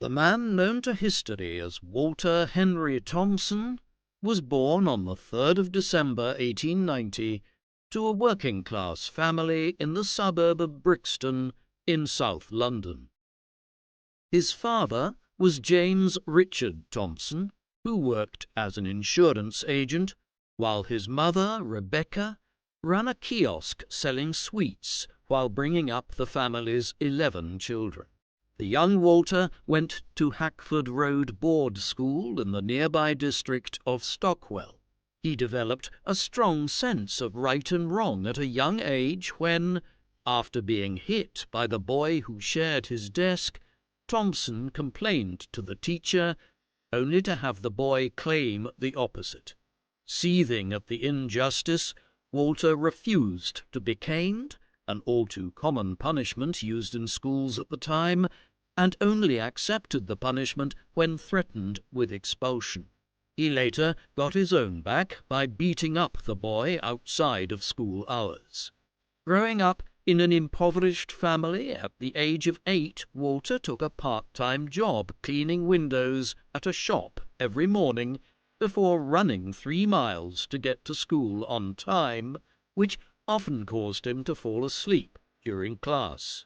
The man known to history as Walter Henry Thompson was born on the 3rd of December 1890 to a working-class family in the suburb of Brixton in South London. His father was James Richard Thompson, who worked as an insurance agent, while his mother, Rebecca, ran a kiosk selling sweets while bringing up the family's 11 children. The young Walter went to Hackford Road Board School in the nearby district of Stockwell. He developed a strong sense of right and wrong at a young age when, after being hit by the boy who shared his desk, Thompson complained to the teacher, only to have the boy claim the opposite. Seething at the injustice, Walter refused to be caned, an all too common punishment used in schools at the time, and only accepted the punishment when threatened with expulsion. He later got his own back by beating up the boy outside of school hours. Growing up in an impoverished family, at the age of 8, Walter took a part-time job cleaning windows at a shop every morning before running 3 miles to get to school on time, which often caused him to fall asleep during class.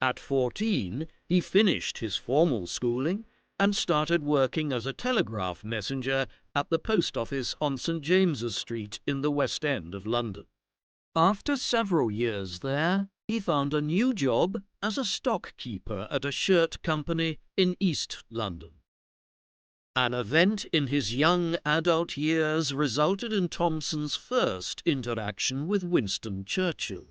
At 14, he finished his formal schooling and started working as a telegraph messenger at the post office on St. James's Street in the West End of London. After several years there, he found a new job as a stockkeeper at a shirt company in East London. An event in his young adult years resulted in Thompson's first interaction with Winston Churchill.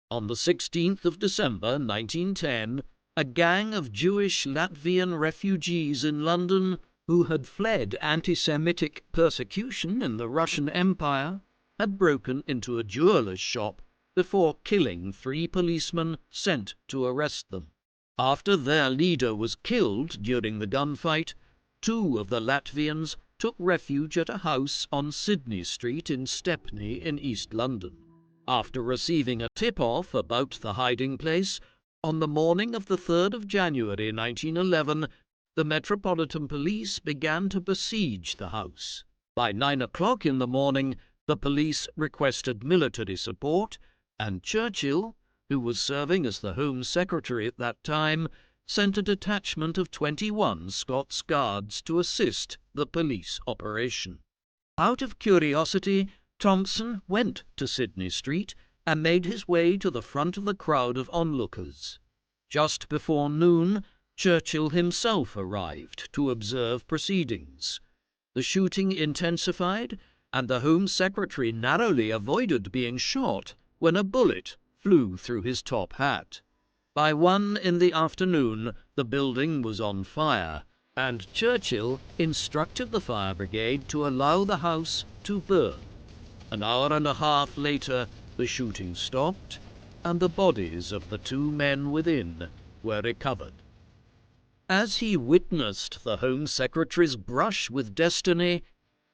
On the 16th of December 1910, a gang of Jewish Latvian refugees in London who had fled anti-Semitic persecution in the Russian Empire had broken into a jeweller's shop before killing 3 policemen sent to arrest them. After their leader was killed during the gunfight, 2 of the Latvians took refuge at a house on Sydney Street in Stepney in East London. After receiving a tip-off about the hiding place, on the morning of the 3rd of January 1911, the Metropolitan Police began to besiege the house. By 9 o'clock in the morning, the police requested military support, and Churchill, who was serving as the Home Secretary at that time, sent a detachment of 21 Scots Guards to assist the police operation. Out of curiosity, Thompson went to Sydney Street and made his way to the front of the crowd of onlookers. Just before noon, Churchill himself arrived to observe proceedings. The shooting intensified, and the Home Secretary narrowly avoided being shot when a bullet flew through his top hat. By 1 in the afternoon, the building was on fire, and Churchill instructed the fire brigade to allow the house to burn. An hour and a half later, the shooting stopped, and the bodies of the 2 men within were recovered. As he witnessed the Home Secretary's brush with destiny,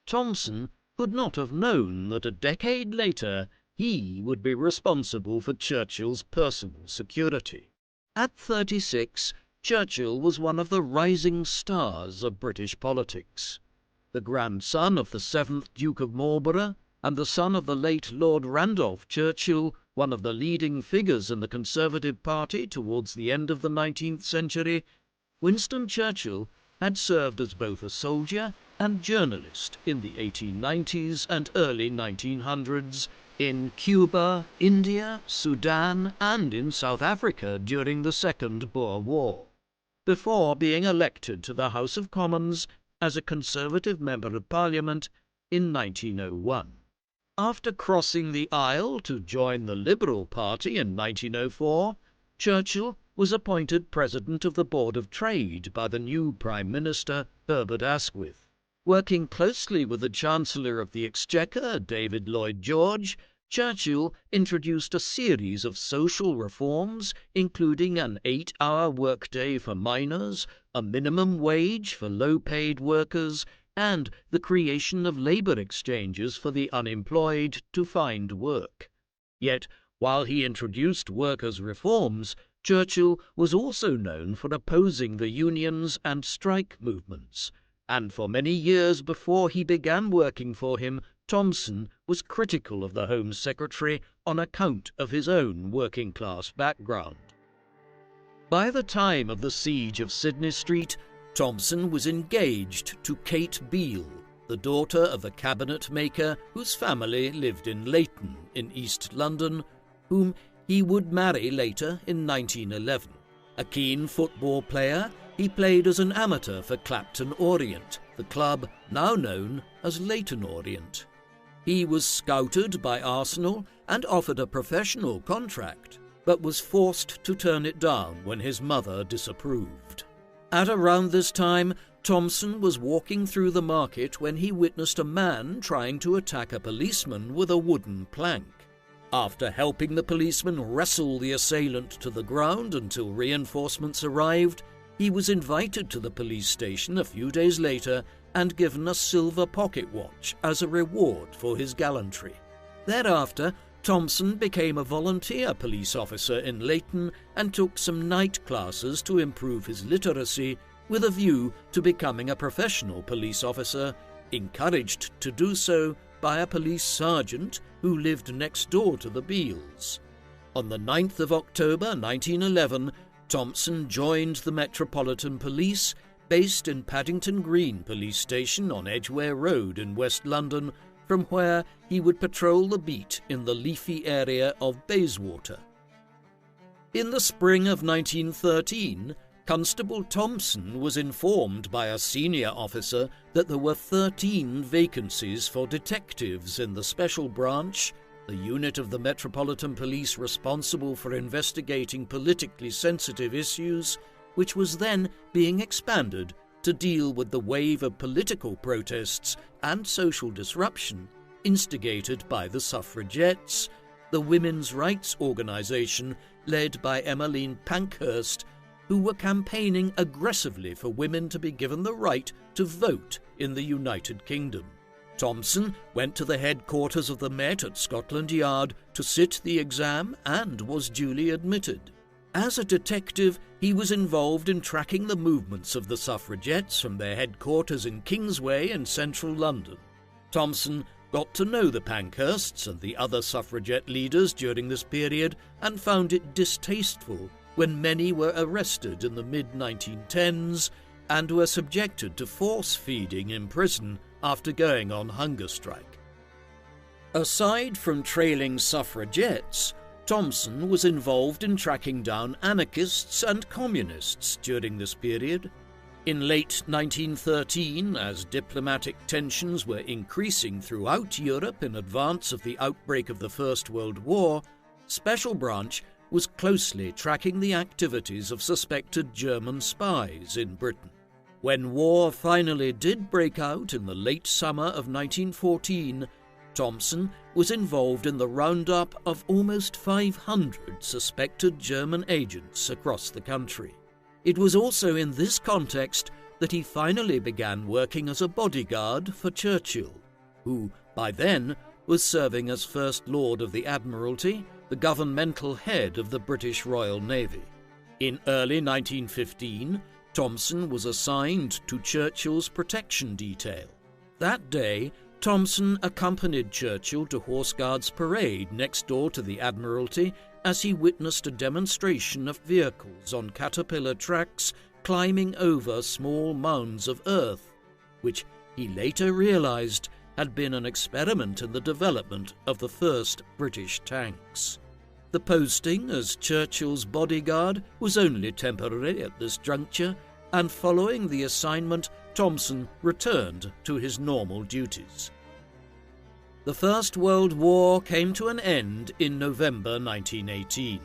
Thompson could not have known that a decade later he would be responsible for Churchill's personal security. At 36, Churchill was one of the rising stars of British politics. The grandson of the 7th Duke of Marlborough and the son of the late Lord Randolph Churchill, one of the leading figures in the Conservative Party towards the end of the 19th century, Winston Churchill had served as both a soldier and journalist in the 1890s and early 1900s, in Cuba, India, Sudan, and in South Africa during the Second Boer War, before being elected to the House of Commons as a Conservative Member of Parliament in 1901. After crossing the aisle to join the Liberal Party in 1904, Churchill was appointed President of the Board of Trade by the new Prime Minister, Herbert Asquith. Working closely with the Chancellor of the Exchequer, David Lloyd George, Churchill introduced a series of social reforms, including an 8-hour workday for miners, a minimum wage for low-paid workers, and the creation of labour exchanges for the unemployed to find work. Yet, while he introduced workers' reforms, Churchill was also known for opposing the unions and strike movements, and for many years before he began working for him, Thompson was critical of the Home Secretary on account of his own working-class background. By the time of the siege of Sydney Street, Thompson was engaged to Kate Beale, the daughter of a cabinet maker whose family lived in Leighton in East London, whom he would marry later in 1911. A keen football player, he played as an amateur for Clapton Orient, the club now known as Leyton Orient. He was scouted by Arsenal and offered a professional contract, but was forced to turn it down when his mother disapproved. At around this time, Thompson was walking through the market when he witnessed a man trying to attack a policeman with a wooden plank. After helping the policeman wrestle the assailant to the ground until reinforcements arrived, he was invited to the police station a few days later and given a silver pocket watch as a reward for his gallantry. Thereafter, Thompson became a volunteer police officer in Leighton and took some night classes to improve his literacy with a view to becoming a professional police officer, encouraged to do so by a police sergeant who lived next door to the Beales. On the 9th of October 1911, Thompson joined the Metropolitan Police, based in Paddington Green Police Station on Edgware Road in West London, from where he would patrol the beat in the leafy area of Bayswater. In the spring of 1913, Constable Thompson was informed by a senior officer that there were 13 vacancies for detectives in the Special Branch, the unit of the Metropolitan Police responsible for investigating politically sensitive issues, which was then being expanded to deal with the wave of political protests and social disruption instigated by the suffragettes, the women's rights organisation led by Emmeline Pankhurst, who were campaigning aggressively for women to be given the right to vote in the United Kingdom. Thompson went to the headquarters of the Met at Scotland Yard to sit the exam and was duly admitted. As a detective, he was involved in tracking the movements of the suffragettes from their headquarters in Kingsway in central London. Thompson got to know the Pankhursts and the other suffragette leaders during this period and found it distasteful when many were arrested in the mid-1910s and were subjected to force-feeding in prison after going on hunger strike. Aside from trailing suffragettes, Thompson was involved in tracking down anarchists and communists during this period. In late 1913, as diplomatic tensions were increasing throughout Europe in advance of the outbreak of the First World War, Special Branch was closely tracking the activities of suspected German spies in Britain. When war finally did break out in the late summer of 1914, Thompson was involved in the roundup of almost 500 suspected German agents across the country. It was also in this context that he finally began working as a bodyguard for Churchill, who, by then, was serving as First Lord of the Admiralty, the governmental head of the British Royal Navy. In early 1915, Thompson was assigned to Churchill's protection detail. That day, Thompson accompanied Churchill to Horse Guards Parade next door to the Admiralty as he witnessed a demonstration of vehicles on caterpillar tracks climbing over small mounds of earth, which he later realized had been an experiment in the development of the first British tanks. The posting as Churchill's bodyguard was only temporary at this juncture, and following the assignment, Thompson returned to his normal duties. The First World War came to an end in November 1918.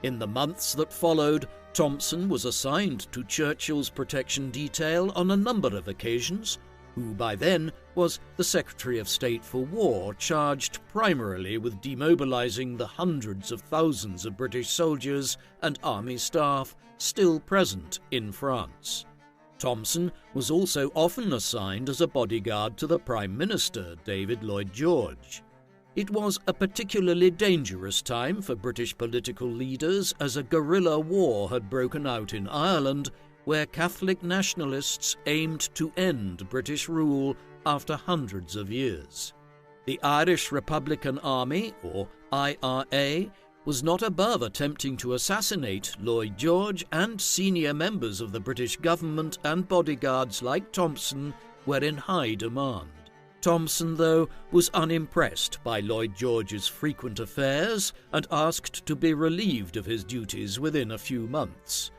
In the months that followed, Thompson was assigned to Churchill's protection detail on a number of occasions, who by then was the Secretary of State for War, charged primarily with demobilizing the hundreds of thousands of British soldiers and army staff still present in France. Thompson was also often assigned as a bodyguard to the Prime Minister, David Lloyd George. It was a particularly dangerous time for British political leaders as a guerrilla war had broken out in Ireland, where Catholic nationalists aimed to end British rule after hundreds of years. The Irish Republican Army, or IRA, was not above attempting to assassinate Lloyd George, and senior members of the British government and bodyguards like Thompson were in high demand. Thompson, though, was unimpressed by Lloyd George's frequent affairs and asked to be relieved of his duties within a few months.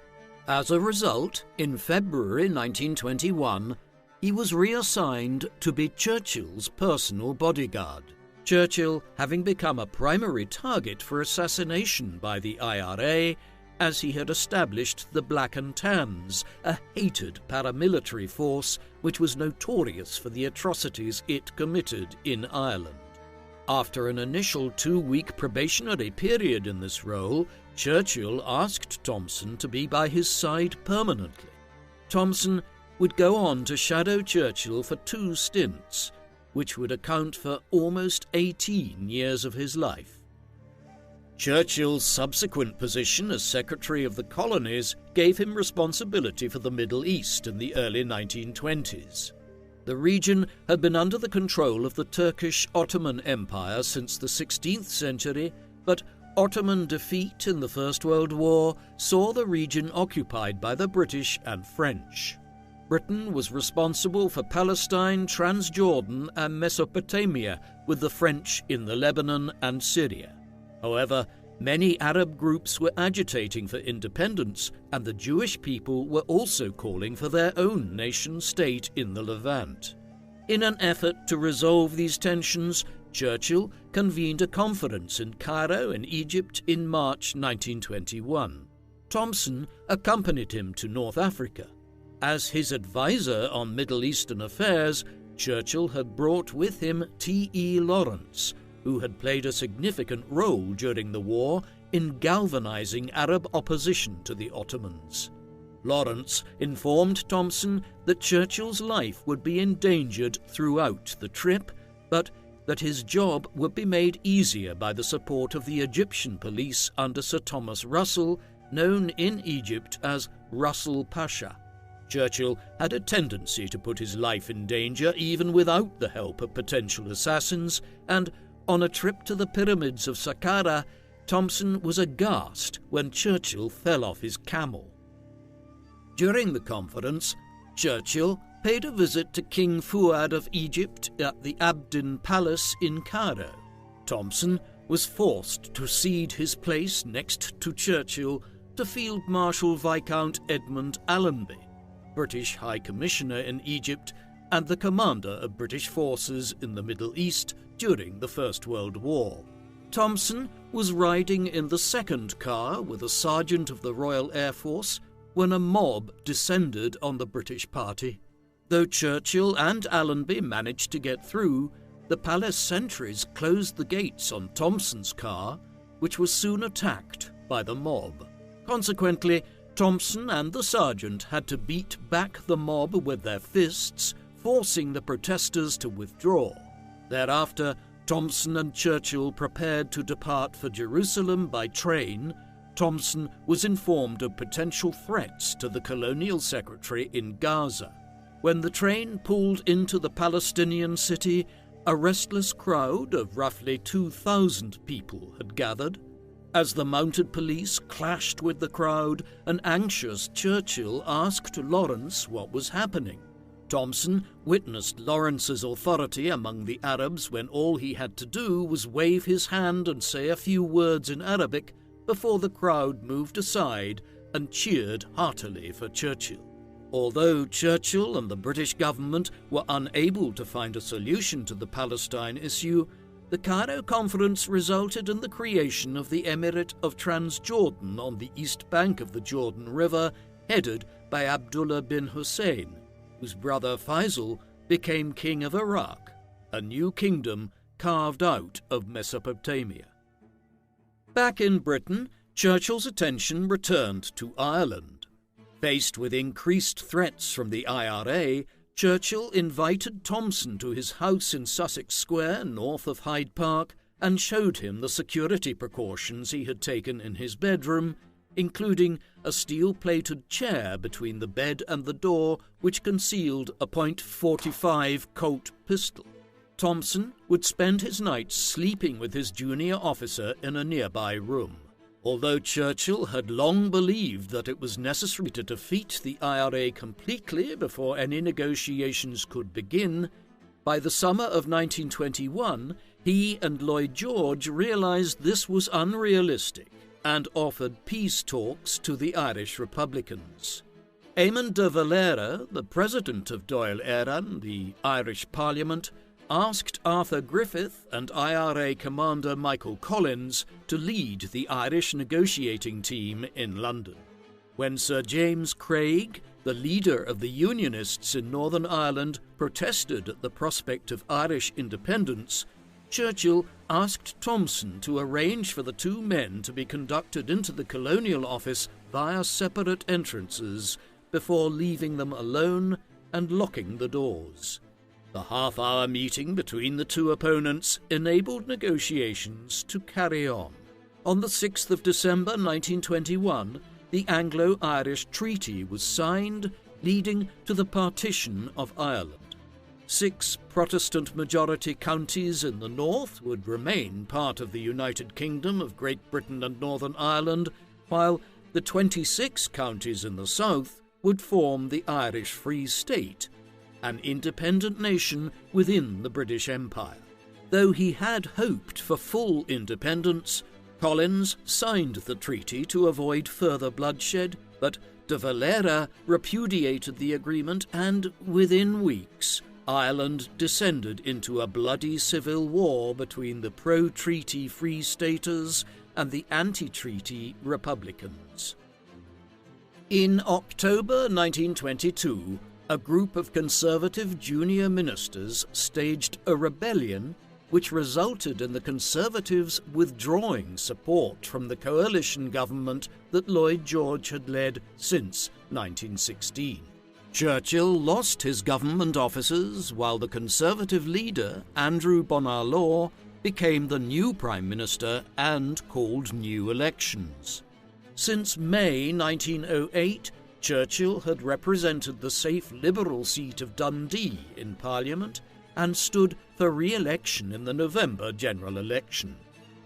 As a result, in February 1921, he was reassigned to be Churchill's personal bodyguard, Churchill having become a primary target for assassination by the IRA, as he had established the Black and Tans, a hated paramilitary force which was notorious for the atrocities it committed in Ireland. After an initial 2-week probationary period in this role, Churchill asked Thompson to be by his side permanently. Thompson would go on to shadow Churchill for 2 stints, which would account for almost 18 years of his life. Churchill's subsequent position as Secretary of the Colonies gave him responsibility for the Middle East in the early 1920s. The region had been under the control of the Turkish Ottoman Empire since the 16th century, but Ottoman defeat in the First World War saw the region occupied by the British and French. Britain was responsible for Palestine, Transjordan, and Mesopotamia, with the French in the Lebanon and Syria. However, many Arab groups were agitating for independence, and the Jewish people were also calling for their own nation-state in the Levant. In an effort to resolve these tensions, Churchill convened a conference in Cairo in Egypt in March 1921. Thompson accompanied him to North Africa. As his advisor on Middle Eastern affairs, Churchill had brought with him T.E. Lawrence, who had played a significant role during the war in galvanizing Arab opposition to the Ottomans. Lawrence informed Thompson that Churchill's life would be endangered throughout the trip, but that his job would be made easier by the support of the Egyptian police under Sir Thomas Russell, known in Egypt as Russell Pasha. Churchill had a tendency to put his life in danger even without the help of potential assassins, and on a trip to the pyramids of Saqqara, Thompson was aghast when Churchill fell off his camel. During the conference, Churchill paid a visit to King Fuad of Egypt at the Abdin Palace in Cairo. Thompson was forced to cede his place next to Churchill to Field Marshal Viscount Edmund Allenby, British High Commissioner in Egypt and the commander of British forces in the Middle East during the First World War. Thompson was riding in the second car with a sergeant of the Royal Air Force when a mob descended on the British party. Though Churchill and Allenby managed to get through, the palace sentries closed the gates on Thompson's car, which was soon attacked by the mob. Consequently, Thompson and the sergeant had to beat back the mob with their fists, forcing the protesters to withdraw. Thereafter, Thompson and Churchill prepared to depart for Jerusalem by train. Thompson was informed of potential threats to the colonial secretary in Gaza. When the train pulled into the Palestinian city, a restless crowd of roughly 2,000 people had gathered. As the mounted police clashed with the crowd, an anxious Churchill asked Lawrence what was happening. Thompson witnessed Lawrence's authority among the Arabs when all he had to do was wave his hand and say a few words in Arabic before the crowd moved aside and cheered heartily for Churchill. Although Churchill and the British government were unable to find a solution to the Palestine issue, the Cairo Conference resulted in the creation of the Emirate of Transjordan on the east bank of the Jordan River, headed by Abdullah bin Hussein, whose brother Faisal became king of Iraq, a new kingdom carved out of Mesopotamia. Back in Britain, Churchill's attention returned to Ireland. Faced with increased threats from the IRA, Churchill invited Thompson to his house in Sussex Square, north of Hyde Park, and showed him the security precautions he had taken in his bedroom, including a steel-plated chair between the bed and the door which concealed a .45 Colt pistol. Thompson would spend his nights sleeping with his junior officer in a nearby room. Although Churchill had long believed that it was necessary to defeat the IRA completely before any negotiations could begin, by the summer of 1921 he and Lloyd George realized this was unrealistic and offered peace talks to the Irish Republicans. Eamon de Valera, the president of Dáil Éireann, the Irish Parliament, asked Arthur Griffith and IRA commander Michael Collins to lead the Irish negotiating team in London. When Sir James Craig, the leader of the Unionists in Northern Ireland, protested at the prospect of Irish independence, Churchill asked Thompson to arrange for the two men to be conducted into the Colonial Office via separate entrances before leaving them alone and locking the doors. The half-hour meeting between the two opponents enabled negotiations to carry on. On the 6th of December 1921, the Anglo-Irish Treaty was signed, leading to the partition of Ireland. 6 Protestant-majority counties in the north would remain part of the United Kingdom of Great Britain and Northern Ireland, while the 26 counties in the south would form the Irish Free State, an independent nation within the British Empire. Though he had hoped for full independence, Collins signed the treaty to avoid further bloodshed, but de Valera repudiated the agreement, and within weeks Ireland descended into a bloody civil war between the pro-treaty Free Staters and the anti-treaty Republicans. In October 1922, a group of Conservative junior ministers staged a rebellion which resulted in the Conservatives withdrawing support from the coalition government that Lloyd George had led since 1916. Churchill lost his government offices while the Conservative leader, Andrew Bonar Law, became the new Prime Minister and called new elections. Since May 1908, Churchill had represented the safe Liberal seat of Dundee in Parliament and stood for re-election in the November general election.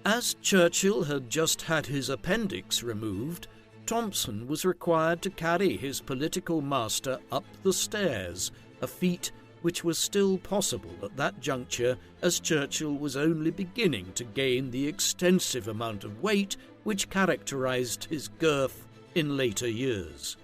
As Churchill had just had his appendix removed, Thompson was required to carry his political master up the stairs, a feat which was still possible at that juncture as Churchill was only beginning to gain the extensive amount of weight which characterized his girth in later years.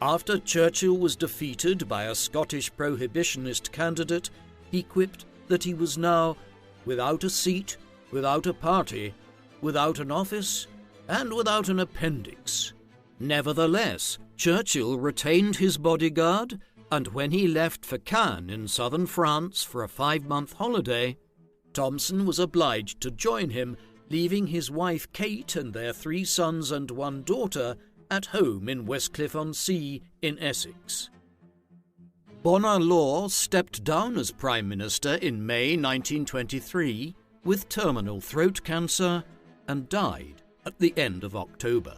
After Churchill was defeated by a Scottish prohibitionist candidate, he quipped that he was now without a seat, without a party, without an office, and without an appendix. Nevertheless, Churchill retained his bodyguard, and when he left for Cannes in southern France for a 5-month holiday, Thompson was obliged to join him, leaving his wife Kate and their 3 sons and 1 daughter at home in Westcliff-on-Sea in Essex. Bonar Law stepped down as Prime Minister in May 1923 with terminal throat cancer and died at the end of October.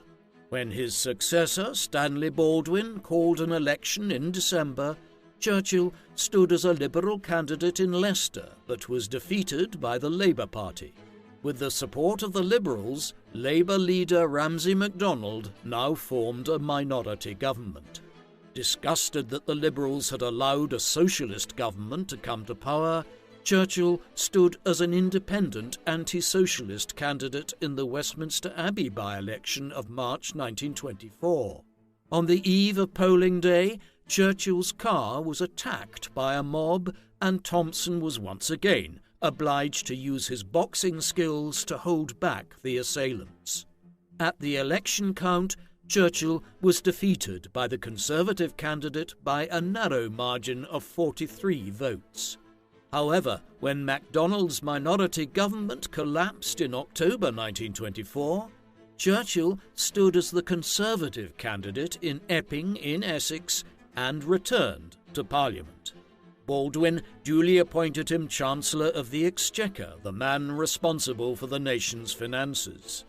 When his successor, Stanley Baldwin, called an election in December, Churchill stood as a Liberal candidate in Leicester but was defeated by the Labour Party. With the support of the Liberals, Labour leader Ramsay MacDonald now formed a minority government. Disgusted that the Liberals had allowed a socialist government to come to power, Churchill stood as an independent anti-socialist candidate in the Westminster Abbey by-election of March 1924. On the eve of polling day, Churchill's car was attacked by a mob, and Thompson was once again obliged to use his boxing skills to hold back the assailants. At the election count, Churchill was defeated by the Conservative candidate by a narrow margin of 43 votes. However, when MacDonald's minority government collapsed in October 1924, Churchill stood as the Conservative candidate in Epping in Essex and returned to Parliament. Baldwin duly appointed him Chancellor of the Exchequer, the man responsible for the nation's finances.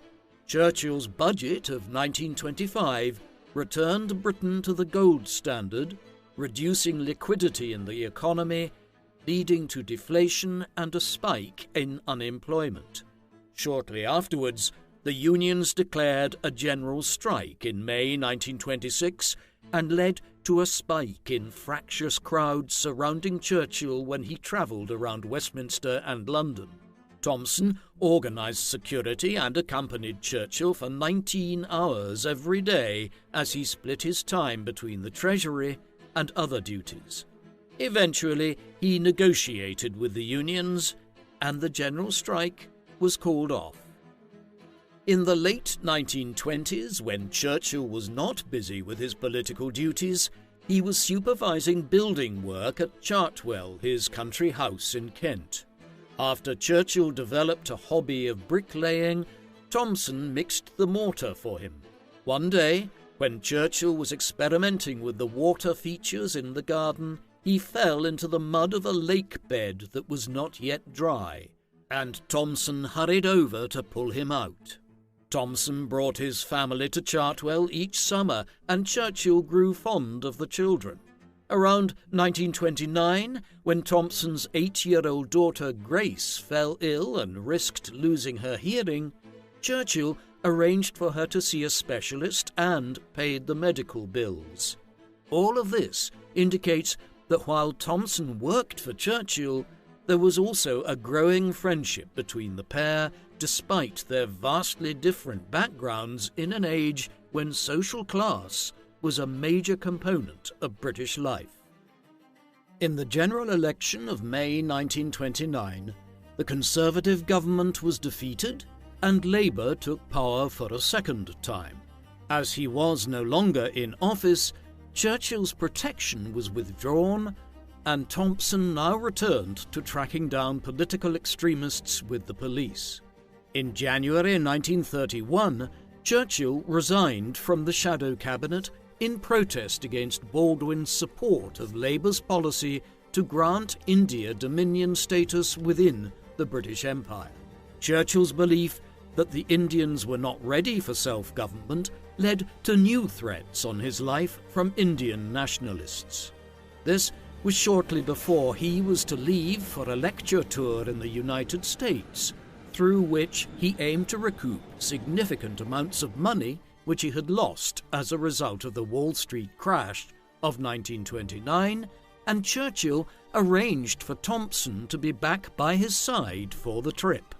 Churchill's budget of 1925 returned Britain to the gold standard, reducing liquidity in the economy, leading to deflation and a spike in unemployment. Shortly afterwards, the unions declared a general strike in May 1926 and led to a spike in fractious crowds surrounding Churchill when he travelled around Westminster and London. Thompson organised security and accompanied Churchill for 19 hours every day as he split his time between the Treasury and other duties. Eventually, he negotiated with the unions, and the general strike was called off. In the late 1920s, when Churchill was not busy with his political duties, he was supervising building work at Chartwell, his country house in Kent. After Churchill developed a hobby of bricklaying, Thompson mixed the mortar for him. One day, when Churchill was experimenting with the water features in the garden, he fell into the mud of a lake bed that was not yet dry, and Thompson hurried over to pull him out. Thompson brought his family to Chartwell each summer, and Churchill grew fond of the children. Around 1929, when Thompson's 8-year-old daughter Grace fell ill and risked losing her hearing, Churchill arranged for her to see a specialist and paid the medical bills. All of this indicates that while Thompson worked for Churchill, there was also a growing friendship between the pair, despite their vastly different backgrounds in an age when social class was a major component of British life. In the general election of May 1929, the Conservative government was defeated and Labour took power for a second time. As he was no longer in office, Churchill's protection was withdrawn, and Thompson now returned to tracking down political extremists with the police. In January 1931, Churchill resigned from the Shadow Cabinet in protest against Baldwin's support of Labour's policy to grant India dominion status within the British Empire. Churchill's belief that the Indians were not ready for self-government led to new threats on his life from Indian nationalists. This was shortly before he was to leave for a lecture tour in the United States, through which he aimed to recoup significant amounts of money which he had lost as a result of the Wall Street crash of 1929, and Churchill arranged for Thompson to be back by his side for the trip.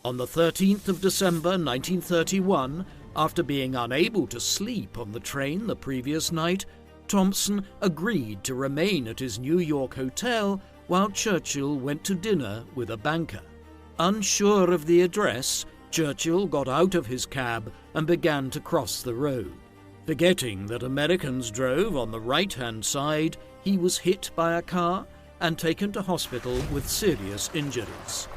On the 13th of December 1931, after being unable to sleep on the train the previous night, Thompson agreed to remain at his New York hotel while Churchill went to dinner with a banker. Unsure of the address, Churchill got out of his cab and began to cross the road. Forgetting that Americans drove on the right-hand side, he was hit by a car and taken to hospital with serious injuries.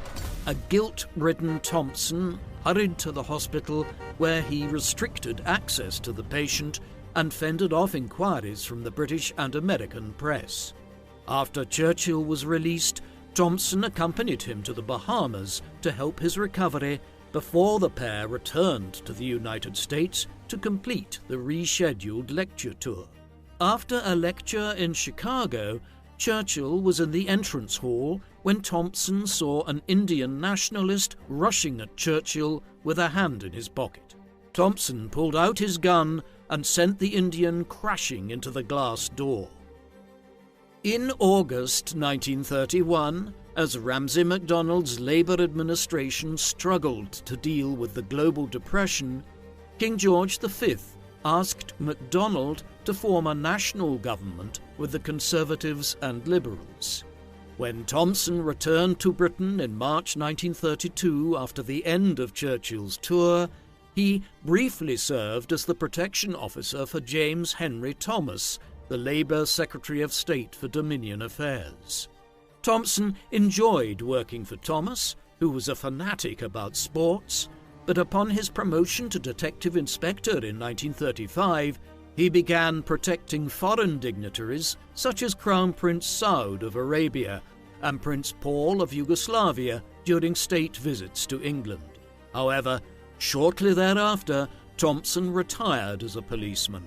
A guilt-ridden Thompson hurried to the hospital, where he restricted access to the patient and fended off inquiries from the British and American press. After Churchill was released, Thompson accompanied him to the Bahamas to help his recovery before the pair returned to the United States to complete the rescheduled lecture tour. After a lecture in Chicago, Churchill was in the entrance hall when Thompson saw an Indian nationalist rushing at Churchill with a hand in his pocket. Thompson pulled out his gun and sent the Indian crashing into the glass door. In August 1931, as Ramsay MacDonald's Labour administration struggled to deal with the global depression, King George V asked MacDonald to form a national government with the Conservatives and Liberals. When Thompson returned to Britain in March 1932 after the end of Churchill's tour, he briefly served as the protection officer for James Henry Thomas, the Labour Secretary of State for Dominion Affairs. Thompson enjoyed working for Thomas, who was a fanatic about sports, but upon his promotion to detective inspector in 1935, He began protecting foreign dignitaries such as Crown Prince Saud of Arabia and Prince Paul of Yugoslavia during state visits to England. However, shortly thereafter, Thompson retired as a policeman.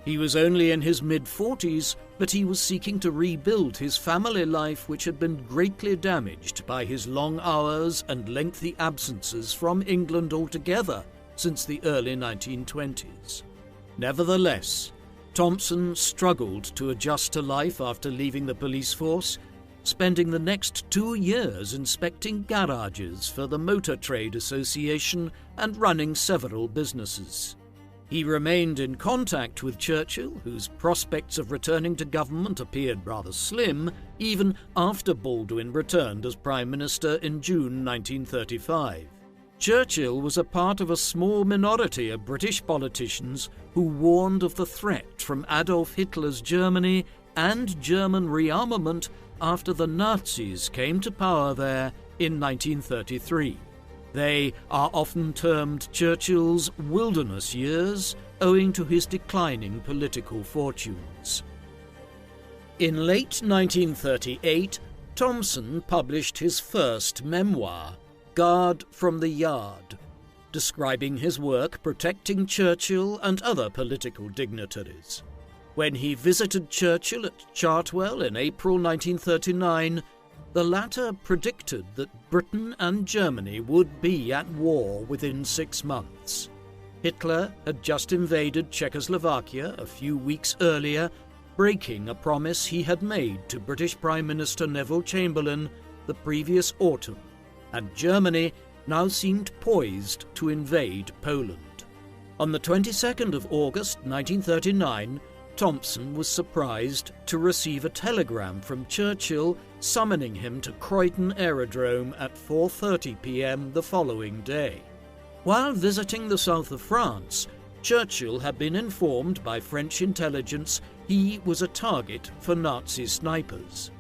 He was only in his mid-40s, but he was seeking to rebuild his family life, which had been greatly damaged by his long hours and lengthy absences from England altogether since the early 1920s. Nevertheless, Thompson struggled to adjust to life after leaving the police force, spending the next 2 years inspecting garages for the Motor Trade Association and running several businesses. He remained in contact with Churchill, whose prospects of returning to government appeared rather slim, even after Baldwin returned as Prime Minister in June 1935. Churchill was a part of a small minority of British politicians who warned of the threat from Adolf Hitler's Germany and German rearmament after the Nazis came to power there in 1933. They are often termed Churchill's wilderness years, owing to his declining political fortunes. In late 1938, Thompson published his first memoir, Guard from the Yard, describing his work protecting Churchill and other political dignitaries. When he visited Churchill at Chartwell in April 1939, the latter predicted that Britain and Germany would be at war within 6 months. Hitler had just invaded Czechoslovakia a few weeks earlier, breaking a promise he had made to British Prime Minister Neville Chamberlain the previous autumn, and Germany now seemed poised to invade Poland. On the 22nd of August 1939, Thompson was surprised to receive a telegram from Churchill summoning him to Croydon Aerodrome at 4:30 p.m. the following day. While visiting the south of France, Churchill had been informed by French intelligence he was a target for Nazi snipers.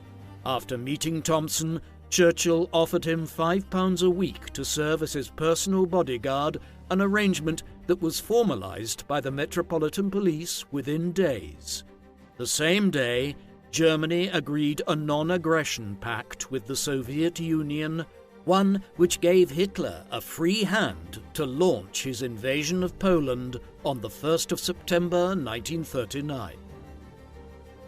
After meeting Thompson, Churchill offered him £5 a week to serve as his personal bodyguard, an arrangement that was formalized by the Metropolitan Police within days. The same day, Germany agreed a non-aggression pact with the Soviet Union, one which gave Hitler a free hand to launch his invasion of Poland on the 1st of September 1939.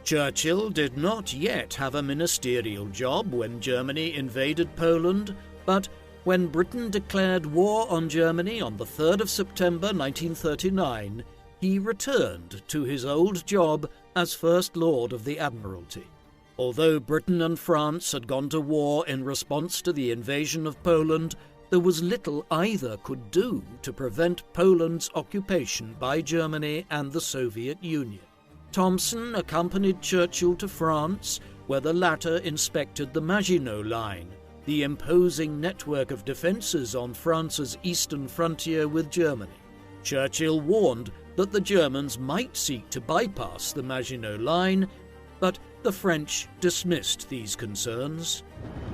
Churchill did not yet have a ministerial job when Germany invaded Poland, but when Britain declared war on Germany on the 3rd of September 1939, he returned to his old job as First Lord of the Admiralty. Although Britain and France had gone to war in response to the invasion of Poland, there was little either could do to prevent Poland's occupation by Germany and the Soviet Union. Thompson accompanied Churchill to France, where the latter inspected the Maginot Line, the imposing network of defences on France's eastern frontier with Germany. Churchill warned that the Germans might seek to bypass the Maginot Line, but the French dismissed these concerns.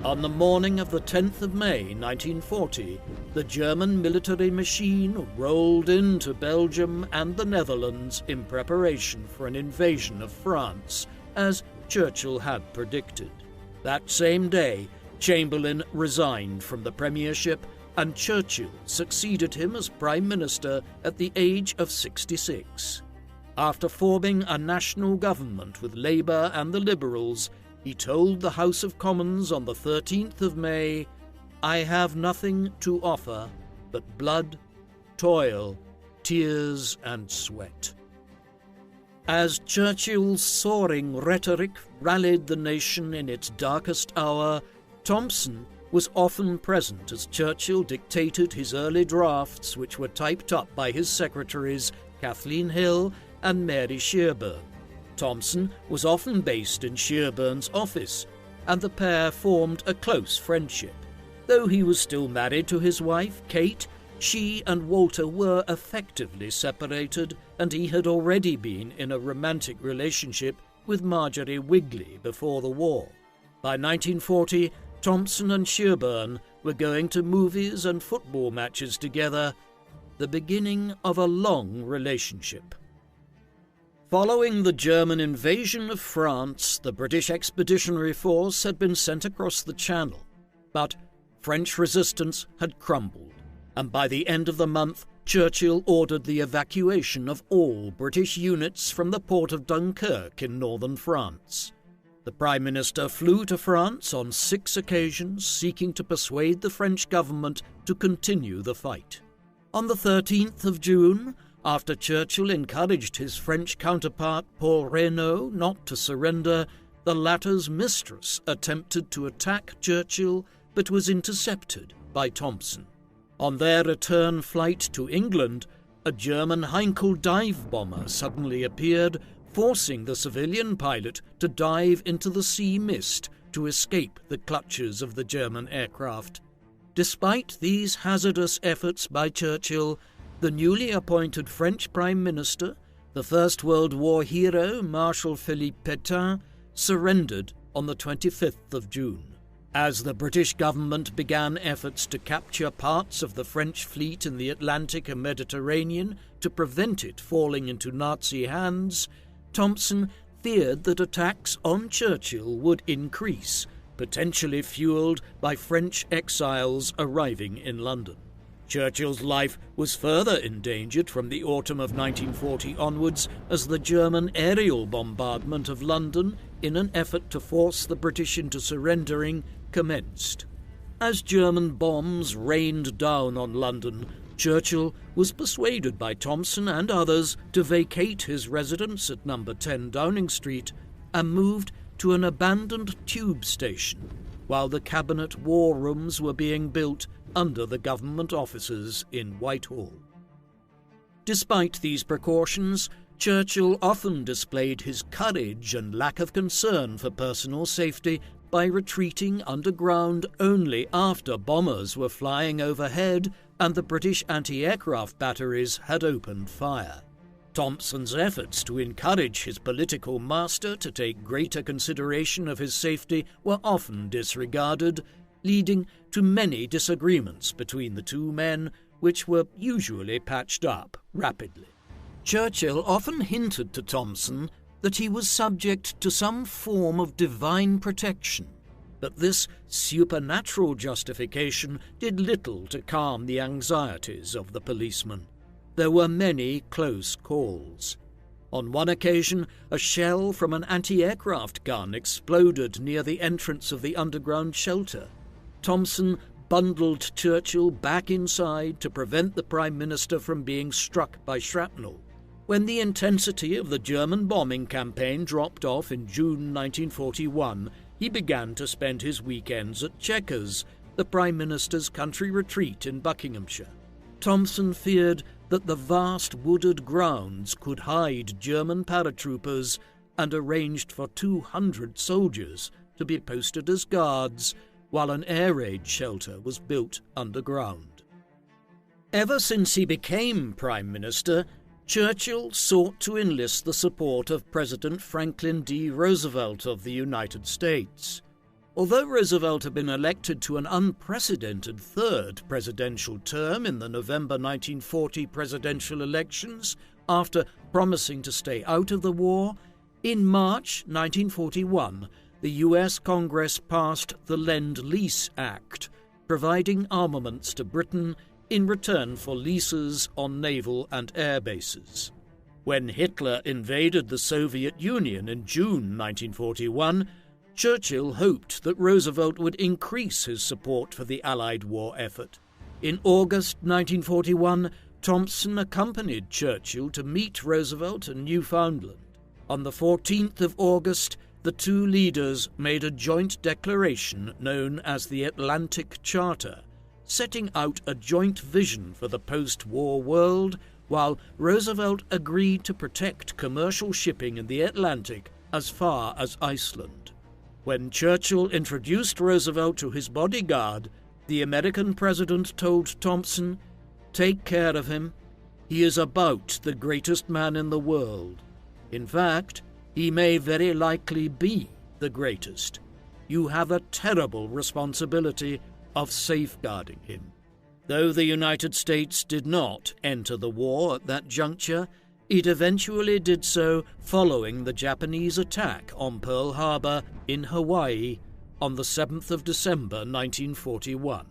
On the morning of the 10th of May 1940, the German military machine rolled into Belgium and the Netherlands in preparation for an invasion of France, as Churchill had predicted. That same day, Chamberlain resigned from the premiership, and Churchill succeeded him as Prime Minister at the age of 66. After forming a national government with Labour and the Liberals, he told the House of Commons on the 13th of May, "I have nothing to offer but blood, toil, tears and sweat." As Churchill's soaring rhetoric rallied the nation in its darkest hour, Thompson was often present as Churchill dictated his early drafts, which were typed up by his secretaries Kathleen Hill and Mary Shearburn. Thompson was often based in Shearburn's office, and the pair formed a close friendship. Though he was still married to his wife, Kate, she and Walter were effectively separated, and he had already been in a romantic relationship with Marjorie Wigley before the war. By 1940, Thompson and Shearburn were going to movies and football matches together, the beginning of a long relationship. Following the German invasion of France, the British Expeditionary Force had been sent across the Channel, but French resistance had crumbled, and by the end of the month, Churchill ordered the evacuation of all British units from the port of Dunkirk in northern France. The Prime Minister flew to France on 6 occasions, seeking to persuade the French government to continue the fight. On the 13th of June, after Churchill encouraged his French counterpart Paul Reynaud not to surrender, the latter's mistress attempted to attack Churchill but was intercepted by Thompson. On their return flight to England, a German Heinkel dive bomber suddenly appeared, forcing the civilian pilot to dive into the sea mist to escape the clutches of the German aircraft. Despite these hazardous efforts by Churchill, the newly appointed French Prime Minister, the First World War hero Marshal Philippe Pétain, surrendered on the 25th of June. As the British government began efforts to capture parts of the French fleet in the Atlantic and Mediterranean to prevent it falling into Nazi hands, Thompson feared that attacks on Churchill would increase, potentially fueled by French exiles arriving in London. Churchill's life was further endangered from the autumn of 1940 onwards as the German aerial bombardment of London, in an effort to force the British into surrendering, commenced. As German bombs rained down on London, Churchill was persuaded by Thompson and others to vacate his residence at No. 10 Downing Street and moved to an abandoned tube station, while the cabinet war rooms were being built under the government offices in Whitehall. Despite these precautions, Churchill often displayed his courage and lack of concern for personal safety by retreating underground only after bombers were flying overhead and the British anti-aircraft batteries had opened fire. Thompson's efforts to encourage his political master to take greater consideration of his safety were often disregarded, leading to many disagreements between the two men, which were usually patched up rapidly. Churchill often hinted to Thompson that he was subject to some form of divine protection, but this supernatural justification did little to calm the anxieties of the policeman. There were many close calls. On one occasion, a shell from an anti-aircraft gun exploded near the entrance of the underground shelter. Thompson bundled Churchill back inside to prevent the Prime Minister from being struck by shrapnel. When the intensity of the German bombing campaign dropped off in June 1941, he began to spend his weekends at Chequers, the Prime Minister's country retreat in Buckinghamshire. Thompson feared that the vast wooded grounds could hide German paratroopers and arranged for 200 soldiers to be posted as guards while an air raid shelter was built underground. Ever since he became Prime Minister, Churchill sought to enlist the support of President Franklin D. Roosevelt of the United States. Although Roosevelt had been elected to an unprecedented third presidential term in the November 1940 presidential elections, after promising to stay out of the war, in March 1941, the U.S. Congress passed the Lend-Lease Act, providing armaments to Britain in return for leases on naval and air bases. When Hitler invaded the Soviet Union in June 1941, Churchill hoped that Roosevelt would increase his support for the Allied war effort. In August 1941, Thompson accompanied Churchill to meet Roosevelt in Newfoundland. On the 14th of August, the two leaders made a joint declaration known as the Atlantic Charter, setting out a joint vision for the post-war world, while Roosevelt agreed to protect commercial shipping in the Atlantic as far as Iceland. When Churchill introduced Roosevelt to his bodyguard, the American president told Thompson, "Take care of him. He is about the greatest man in the world. In fact, he may very likely be the greatest. You have a terrible responsibility of safeguarding him." Though the United States did not enter the war at that juncture, It eventually did so following the Japanese attack on Pearl Harbor in Hawaii on the 7th of December 1941.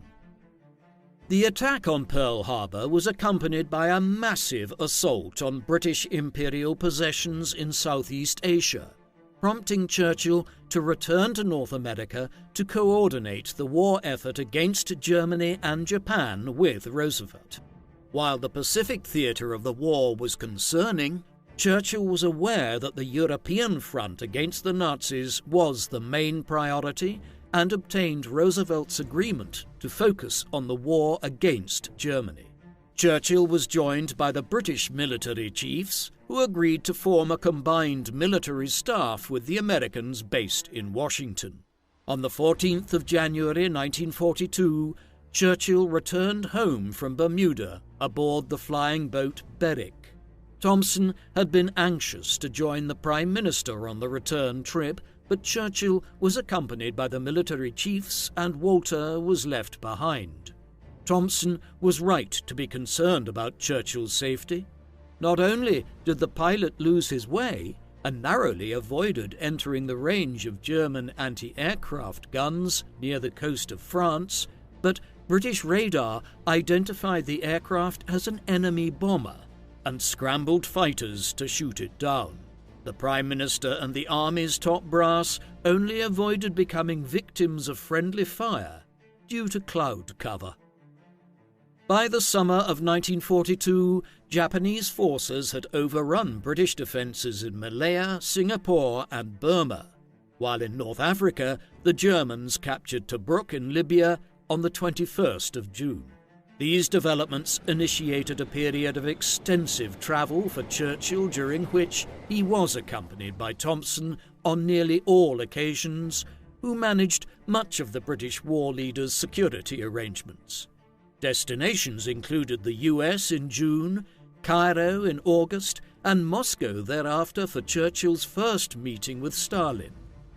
The attack on Pearl Harbor was accompanied by a massive assault on British imperial possessions in Southeast Asia, prompting Churchill to return to North America to coordinate the war effort against Germany and Japan with Roosevelt. While the Pacific theatre of the war was concerning, Churchill was aware that the European front against the Nazis was the main priority and obtained Roosevelt's agreement to focus on the war against Germany. Churchill was joined by the British military chiefs, who agreed to form a combined military staff with the Americans based in Washington. On the 14th of January 1942, Churchill returned home from Bermuda aboard the flying boat Berwick. Thompson had been anxious to join the Prime Minister on the return trip, but Churchill was accompanied by the military chiefs and Walter was left behind. Thompson was right to be concerned about Churchill's safety. Not only did the pilot lose his way and narrowly avoided entering the range of German anti-aircraft guns near the coast of France, but British radar identified the aircraft as an enemy bomber and scrambled fighters to shoot it down. The Prime Minister and the Army's top brass only avoided becoming victims of friendly fire due to cloud cover. By the summer of 1942, Japanese forces had overrun British defences in Malaya, Singapore and Burma, while in North Africa the Germans captured Tobruk in Libya on the 21st of June. These developments initiated a period of extensive travel for Churchill, during which he was accompanied by Thompson on nearly all occasions, who managed much of the British war leader's security arrangements. Destinations included the US in June, Cairo in August, and Moscow thereafter for Churchill's first meeting with Stalin.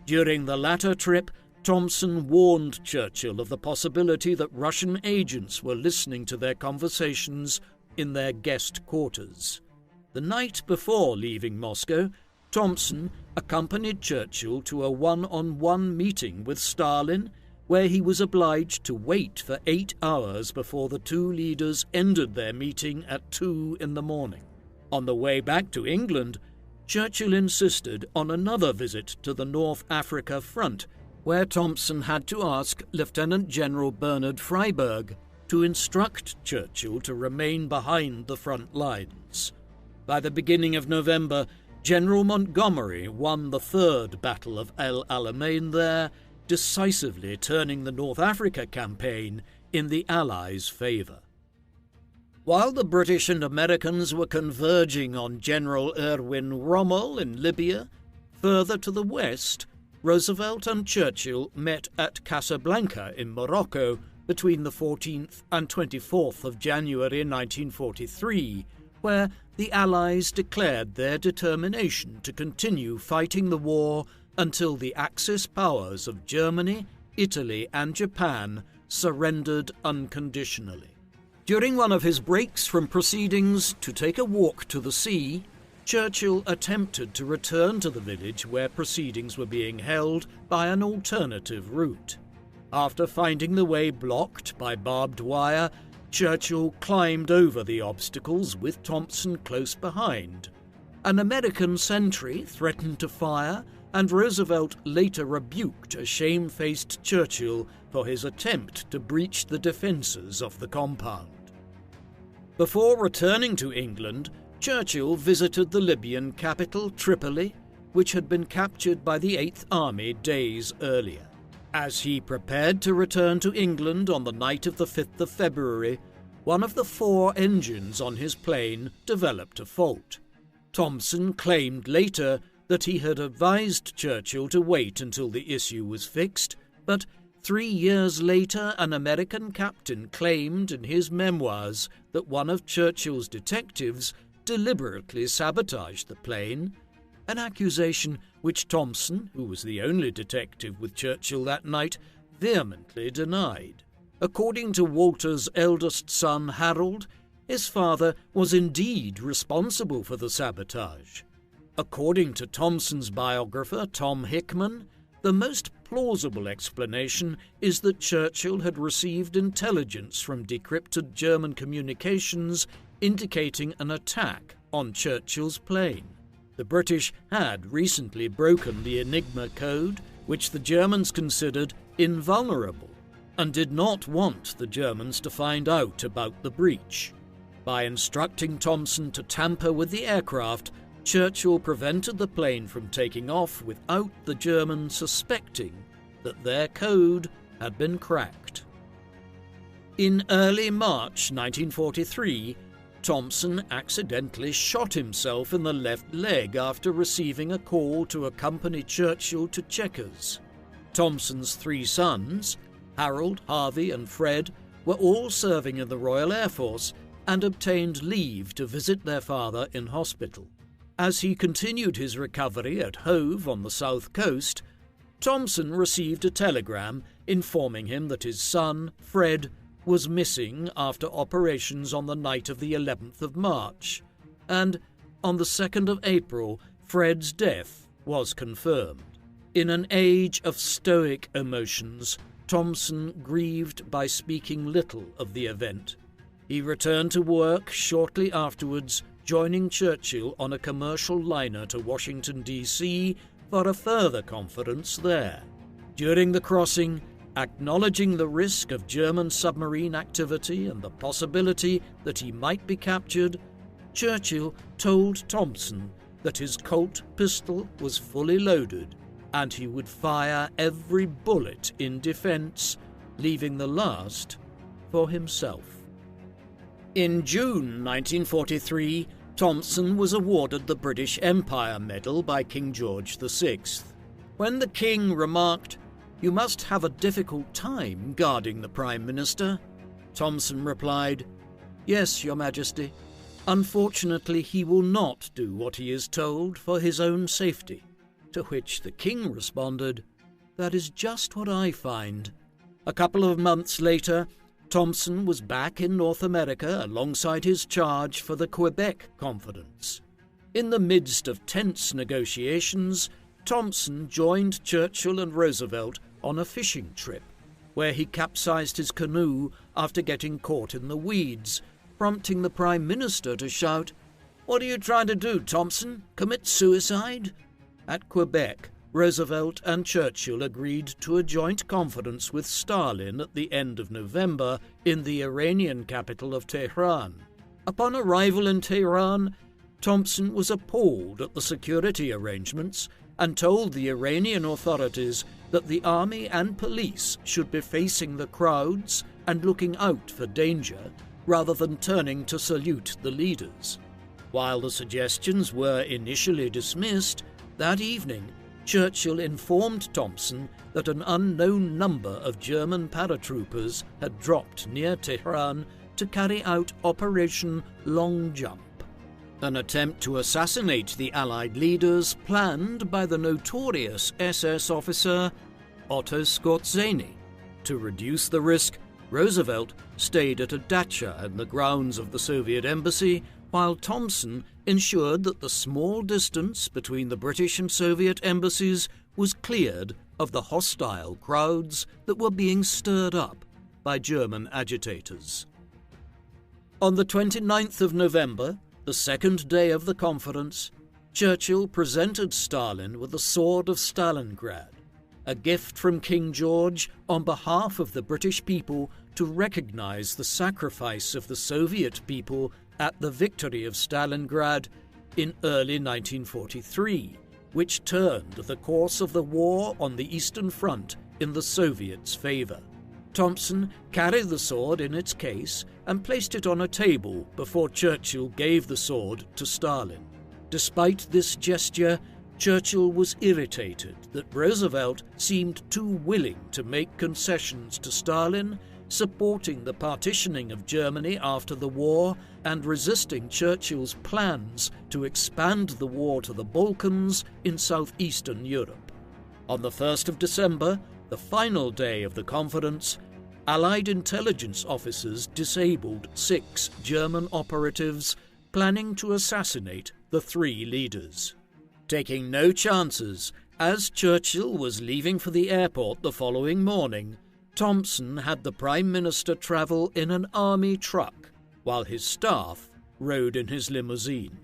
During the latter trip, Thompson warned Churchill of the possibility that Russian agents were listening to their conversations in their guest quarters. The night before leaving Moscow, Thompson accompanied Churchill to a one-on-one meeting with Stalin, where he was obliged to wait for 8 hours before the two leaders ended their meeting at 2 in the morning. On the way back to England, Churchill insisted on another visit to the North Africa front, where Thompson had to ask Lieutenant General Bernard Freyberg to instruct Churchill to remain behind the front lines. By the beginning of November, General Montgomery won the Third Battle of El Alamein there, decisively turning the North Africa campaign in the Allies' favour. While the British and Americans were converging on General Erwin Rommel in Libya, further to the west, Roosevelt and Churchill met at Casablanca in Morocco between the 14th and 24th of January 1943, where the Allies declared their determination to continue fighting the war until the Axis powers of Germany, Italy and Japan surrendered unconditionally. During one of his breaks from proceedings to take a walk to the sea, Churchill attempted to return to the village where proceedings were being held by an alternative route. After finding the way blocked by barbed wire, Churchill climbed over the obstacles with Thompson close behind. An American sentry threatened to fire, and Roosevelt later rebuked a shamefaced Churchill for his attempt to breach the defences of the compound. Before returning to England, Churchill visited the Libyan capital, Tripoli, which had been captured by the 8th Army days earlier. As he prepared to return to England on the night of the 5th of February, one of the 4 engines on his plane developed a fault. Thompson claimed later that he had advised Churchill to wait until the issue was fixed, but 3 years later an American captain claimed in his memoirs that one of Churchill's detectives deliberately sabotaged the plane, an accusation which Thompson, who was the only detective with Churchill that night, vehemently denied. According to Walter's eldest son Harold, his father was indeed responsible for the sabotage. According to Thompson's biographer, Tom Hickman, the most plausible explanation is that Churchill had received intelligence from decrypted German communications indicating an attack on Churchill's plane. The British had recently broken the Enigma code, which the Germans considered invulnerable, and did not want the Germans to find out about the breach. By instructing Thompson to tamper with the aircraft, Churchill prevented the plane from taking off without the Germans suspecting that their code had been cracked. In early March 1943, Thompson accidentally shot himself in the left leg after receiving a call to accompany Churchill to Chequers. Thompson's 3 sons, Harold, Harvey and Fred, were all serving in the Royal Air Force and obtained leave to visit their father in hospital. As he continued his recovery at Hove on the south coast, Thompson received a telegram informing him that his son, Fred, was missing after operations on the night of the 11th of March, and on the 2nd of April, Fred's death was confirmed. In an age of stoic emotions, Thompson grieved by speaking little of the event. He returned to work shortly afterwards, joining Churchill on a commercial liner to Washington, D.C. for a further conference there. During the crossing, acknowledging the risk of German submarine activity and the possibility that he might be captured, Churchill told Thompson that his Colt pistol was fully loaded and he would fire every bullet in defense, leaving the last for himself. In June 1943, Thompson was awarded the British Empire Medal by King George VI. When the King remarked, "You must have a difficult time guarding the Prime Minister," Thompson replied, "Yes, Your Majesty. Unfortunately, he will not do what he is told for his own safety." To which the King responded, "That is just what I find." A couple of months later, Thompson was back in North America alongside his charge for the Quebec Conference. In the midst of tense negotiations, Thompson joined Churchill and Roosevelt on a fishing trip, where he capsized his canoe after getting caught in the weeds, prompting the Prime Minister to shout, "What are you trying to do, Thompson? Commit suicide?" At Quebec, Roosevelt and Churchill agreed to a joint conference with Stalin at the end of November in the Iranian capital of Tehran. Upon arrival in Tehran, Thompson was appalled at the security arrangements and told the Iranian authorities that the army and police should be facing the crowds and looking out for danger rather than turning to salute the leaders. While the suggestions were initially dismissed, that evening Churchill informed Thompson that an unknown number of German paratroopers had dropped near Tehran to carry out Operation Long Jump, an attempt to assassinate the Allied leaders planned by the notorious SS officer Otto Skorzeny. To reduce the risk, Roosevelt stayed at a dacha in the grounds of the Soviet embassy, while Thompson ensured that the small distance between the British and Soviet embassies was cleared of the hostile crowds that were being stirred up by German agitators. On the 29th of November, the second day of the conference, Churchill presented Stalin with the Sword of Stalingrad, a gift from King George on behalf of the British people to recognize the sacrifice of the Soviet people at the victory of Stalingrad in early 1943, which turned the course of the war on the Eastern Front in the Soviets' favor. Thompson carried the sword in its case and placed it on a table before Churchill gave the sword to Stalin. Despite this gesture, Churchill was irritated that Roosevelt seemed too willing to make concessions to Stalin, supporting the partitioning of Germany after the war and resisting Churchill's plans to expand the war to the Balkans in southeastern Europe. On the 1st of December, the final day of the conference, Allied intelligence officers disabled 6 German operatives planning to assassinate the 3 leaders. Taking no chances, as Churchill was leaving for the airport the following morning, Thompson had the Prime Minister travel in an army truck, while his staff rode in his limousine.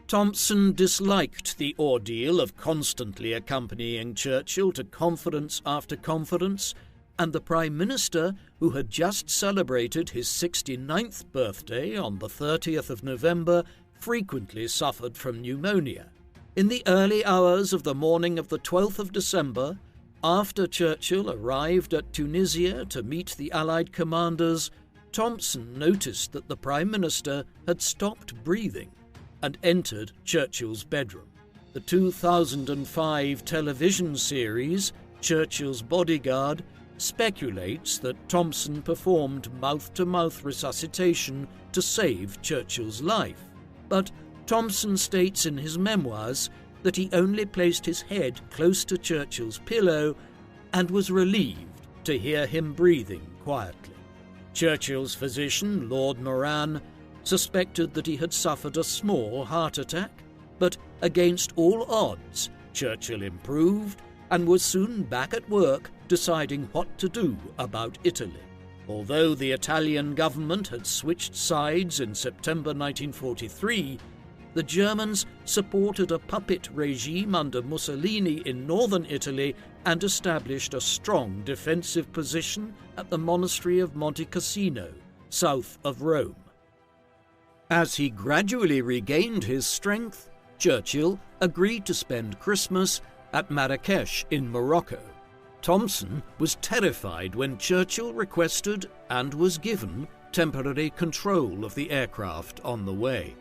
Thompson disliked the ordeal of constantly accompanying Churchill to conference after conference, and the Prime Minister, who had just celebrated his 69th birthday on the 30th of November, frequently suffered from pneumonia. In the early hours of the morning of the 12th of December, after Churchill arrived at Tunisia to meet the Allied commanders, Thompson noticed that the Prime Minister had stopped breathing and entered Churchill's bedroom. The 2005 television series, Churchill's Bodyguard, speculates that Thompson performed mouth-to-mouth resuscitation to save Churchill's life, but Thompson states in his memoirs that he only placed his head close to Churchill's pillow and was relieved to hear him breathing quietly. Churchill's physician, Lord Moran, suspected that he had suffered a small heart attack, but against all odds, Churchill improved and was soon back at work deciding what to do about Italy. Although the Italian government had switched sides in September 1943, the Germans supported a puppet regime under Mussolini in northern Italy and established a strong defensive position at the monastery of Monte Cassino, south of Rome. As he gradually regained his strength, Churchill agreed to spend Christmas at Marrakesh in Morocco. Thompson was terrified when Churchill requested and was given temporary control of the aircraft on the way.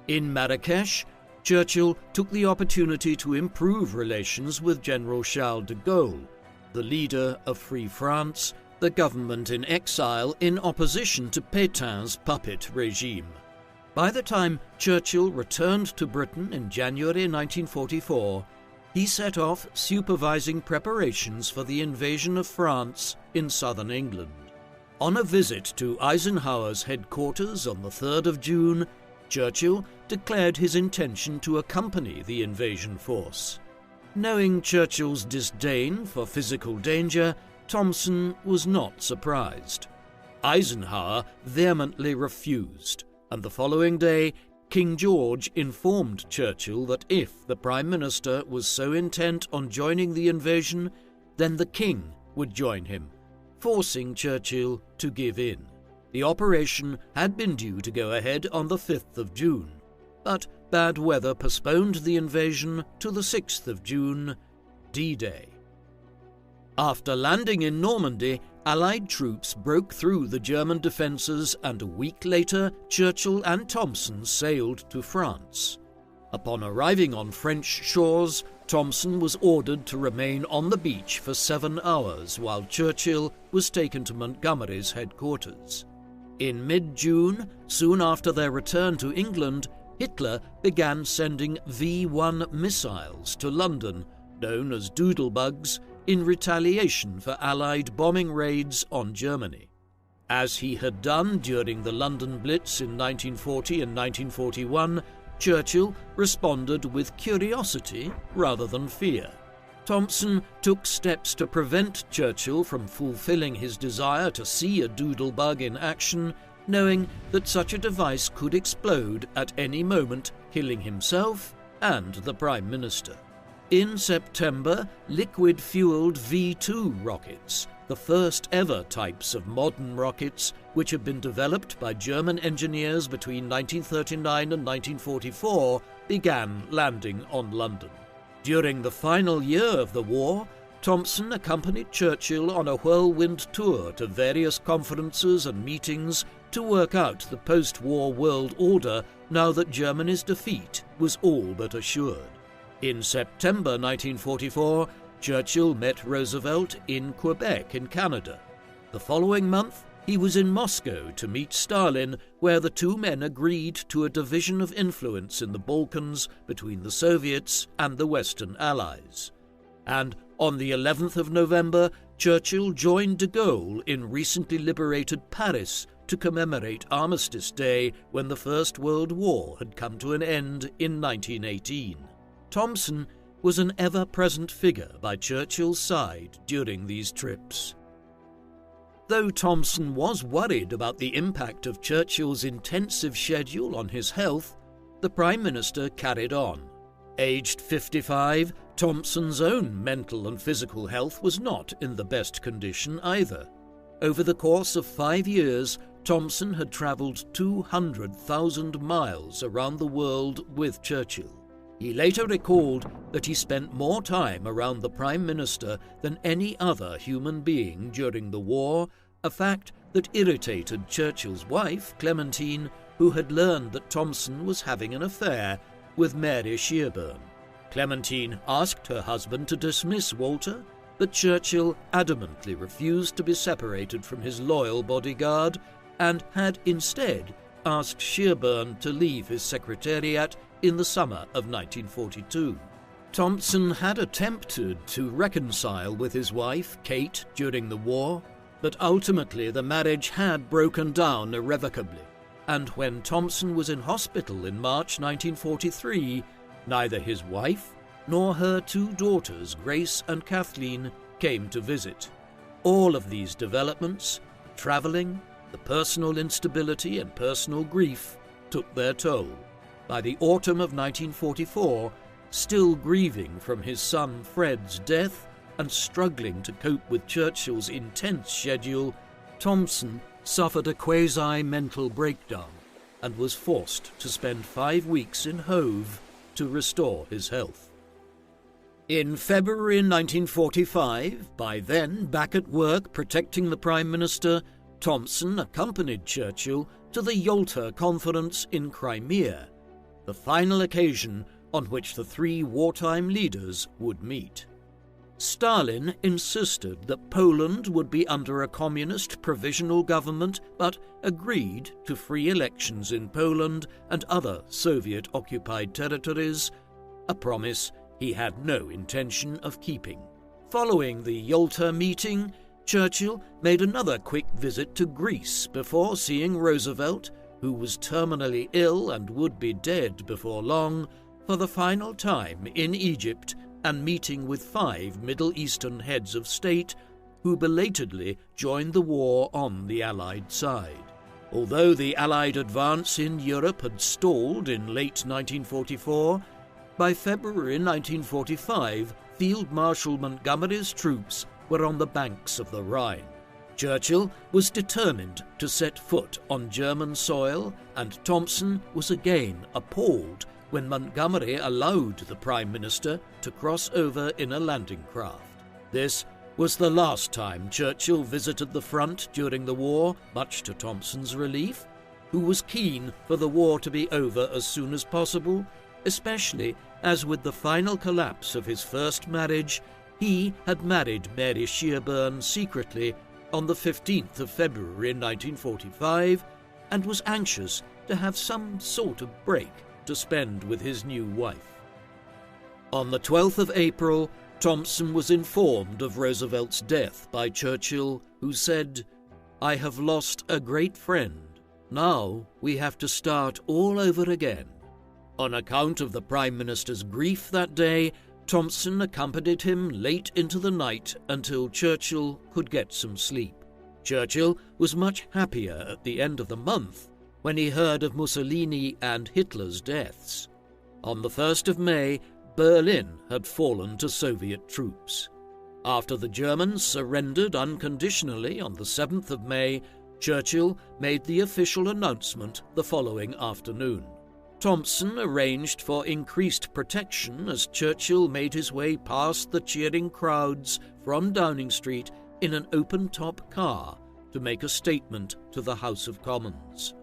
In Marrakesh, Churchill took the opportunity to improve relations with General Charles de Gaulle, the leader of Free France, the government in exile in opposition to Pétain's puppet regime. By the time Churchill returned to Britain in January 1944, he set off supervising preparations for the invasion of France in southern England. On a visit to Eisenhower's headquarters on the 3rd of June, Churchill declared his intention to accompany the invasion force. Knowing Churchill's disdain for physical danger, Thompson was not surprised. Eisenhower vehemently refused, and the following day, King George informed Churchill that if the Prime Minister was so intent on joining the invasion, then the King would join him, forcing Churchill to give in. The operation had been due to go ahead on the 5th of June, but bad weather postponed the invasion to the 6th of June, D-Day. After landing in Normandy, Allied troops broke through the German defences, and a week later, Churchill and Thompson sailed to France. Upon arriving on French shores, Thompson was ordered to remain on the beach for 7 hours while Churchill was taken to Montgomery's headquarters. In mid-June, soon after their return to England, Hitler began sending V-1 missiles to London, known as doodlebugs, in retaliation for Allied bombing raids on Germany. As he had done during the London Blitz in 1940 and 1941, Churchill responded with curiosity rather than fear. Thompson took steps to prevent Churchill from fulfilling his desire to see a doodlebug in action, knowing that such a device could explode at any moment, killing himself and the Prime Minister. In September, liquid-fueled V-2 rockets, the first ever types of modern rockets which had been developed by German engineers between 1939 and 1944, began landing on London. During the final year of the war, Thompson accompanied Churchill on a whirlwind tour to various conferences and meetings to work out the post-war world order now that Germany's defeat was all but assured. In September 1944, Churchill met Roosevelt in Quebec in Canada. The following month, he was in Moscow to meet Stalin, where the two men agreed to a division of influence in the Balkans between the Soviets and the Western Allies. And on the 11th of November, Churchill joined de Gaulle in recently liberated Paris to commemorate Armistice Day when the First World War had come to an end in 1918. Thompson was an ever-present figure by Churchill's side during these trips. Though Thompson was worried about the impact of Churchill's intensive schedule on his health, the Prime Minister carried on. Aged 55, Thompson's own mental and physical health was not in the best condition either. Over the course of 5 years, Thompson had travelled 200,000 miles around the world with Churchill. He later recalled that he spent more time around the Prime Minister than any other human being during the war, a fact that irritated Churchill's wife, Clementine, who had learned that Thompson was having an affair with Mary Shearburn. Clementine asked her husband to dismiss Walter, but Churchill adamantly refused to be separated from his loyal bodyguard and had instead asked Shearburn to leave his secretariat in the summer of 1942. Thompson had attempted to reconcile with his wife, Kate, during the war, but ultimately the marriage had broken down irrevocably, and when Thompson was in hospital in March 1943, neither his wife nor her 2 daughters, Grace and Kathleen, came to visit. All of these developments, travelling, the personal instability and personal grief, took their toll. By the autumn of 1944, still grieving from his son Fred's death and struggling to cope with Churchill's intense schedule, Thompson suffered a quasi-mental breakdown and was forced to spend 5 weeks in Hove to restore his health. In February 1945, by then back at work protecting the Prime Minister, Thompson accompanied Churchill to the Yalta Conference in Crimea, the final occasion on which the 3 wartime leaders would meet. Stalin insisted that Poland would be under a communist provisional government, but agreed to free elections in Poland and other Soviet-occupied territories, a promise he had no intention of keeping. Following the Yalta meeting, Churchill made another quick visit to Greece before seeing Roosevelt, who was terminally ill and would be dead before long, for the final time in Egypt, and meeting with 5 Middle Eastern heads of state who belatedly joined the war on the Allied side. Although the Allied advance in Europe had stalled in late 1944, by February 1945, Field Marshal Montgomery's troops were on the banks of the Rhine. Churchill was determined to set foot on German soil, and Thompson was again appalled when Montgomery allowed the Prime Minister to cross over in a landing craft. This was the last time Churchill visited the front during the war, much to Thompson's relief, who was keen for the war to be over as soon as possible, especially as with the final collapse of his first marriage, he had married Mary Shearburn secretly on the 15th of February 1945 and was anxious to have some sort of break to spend with his new wife. On the 12th of April, Thompson was informed of Roosevelt's death by Churchill, who said, "I have lost a great friend. Now we have to start all over again." On account of the Prime Minister's grief that day, Thompson accompanied him late into the night until Churchill could get some sleep. Churchill was much happier at the end of the month when he heard of Mussolini and Hitler's deaths. On the 1st of May, Berlin had fallen to Soviet troops. After the Germans surrendered unconditionally on the 7th of May, Churchill made the official announcement the following afternoon. Thompson arranged for increased protection as Churchill made his way past the cheering crowds from Downing Street in an open-top car to make a statement to the House of Commons.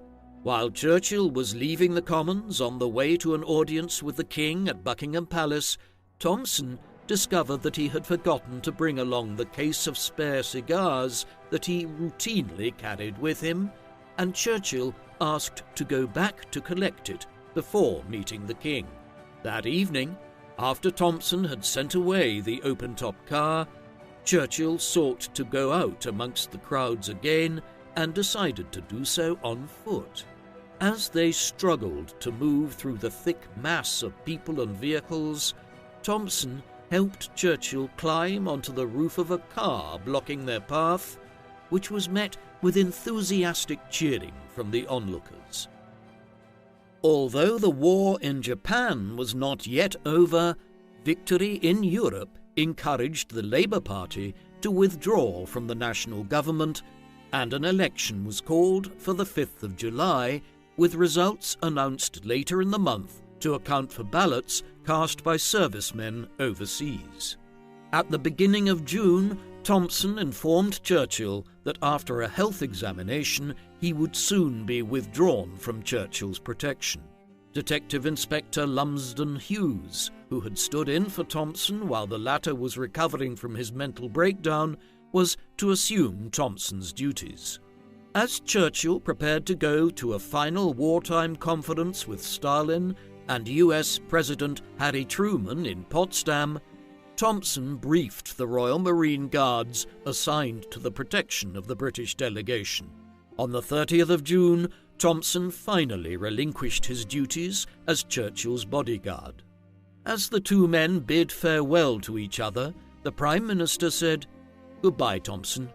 While Churchill was leaving the Commons on the way to an audience with the King at Buckingham Palace, Thompson discovered that he had forgotten to bring along the case of spare cigars that he routinely carried with him, and Churchill asked to go back to collect it before meeting the King. That evening, after Thompson had sent away the open-top car, Churchill sought to go out amongst the crowds again and decided to do so on foot. As they struggled to move through the thick mass of people and vehicles, Thompson helped Churchill climb onto the roof of a car blocking their path, which was met with enthusiastic cheering from the onlookers. Although the war in Japan was not yet over, victory in Europe encouraged the Labour Party to withdraw from the national government, and an election was called for the 5th of July, with results announced later in the month to account for ballots cast by servicemen overseas. At the beginning of June, Thompson informed Churchill that after a health examination he would soon be withdrawn from Churchill's protection. Detective Inspector Lumsden Hughes, who had stood in for Thompson while the latter was recovering from his mental breakdown, was to assume Thompson's duties. As Churchill prepared to go to a final wartime conference with Stalin and US President Harry Truman in Potsdam, Thompson briefed the Royal Marine Guards assigned to the protection of the British delegation. On the 30th of June, Thompson finally relinquished his duties as Churchill's bodyguard. As the two men bid farewell to each other, the Prime Minister said, "Goodbye, Thompson.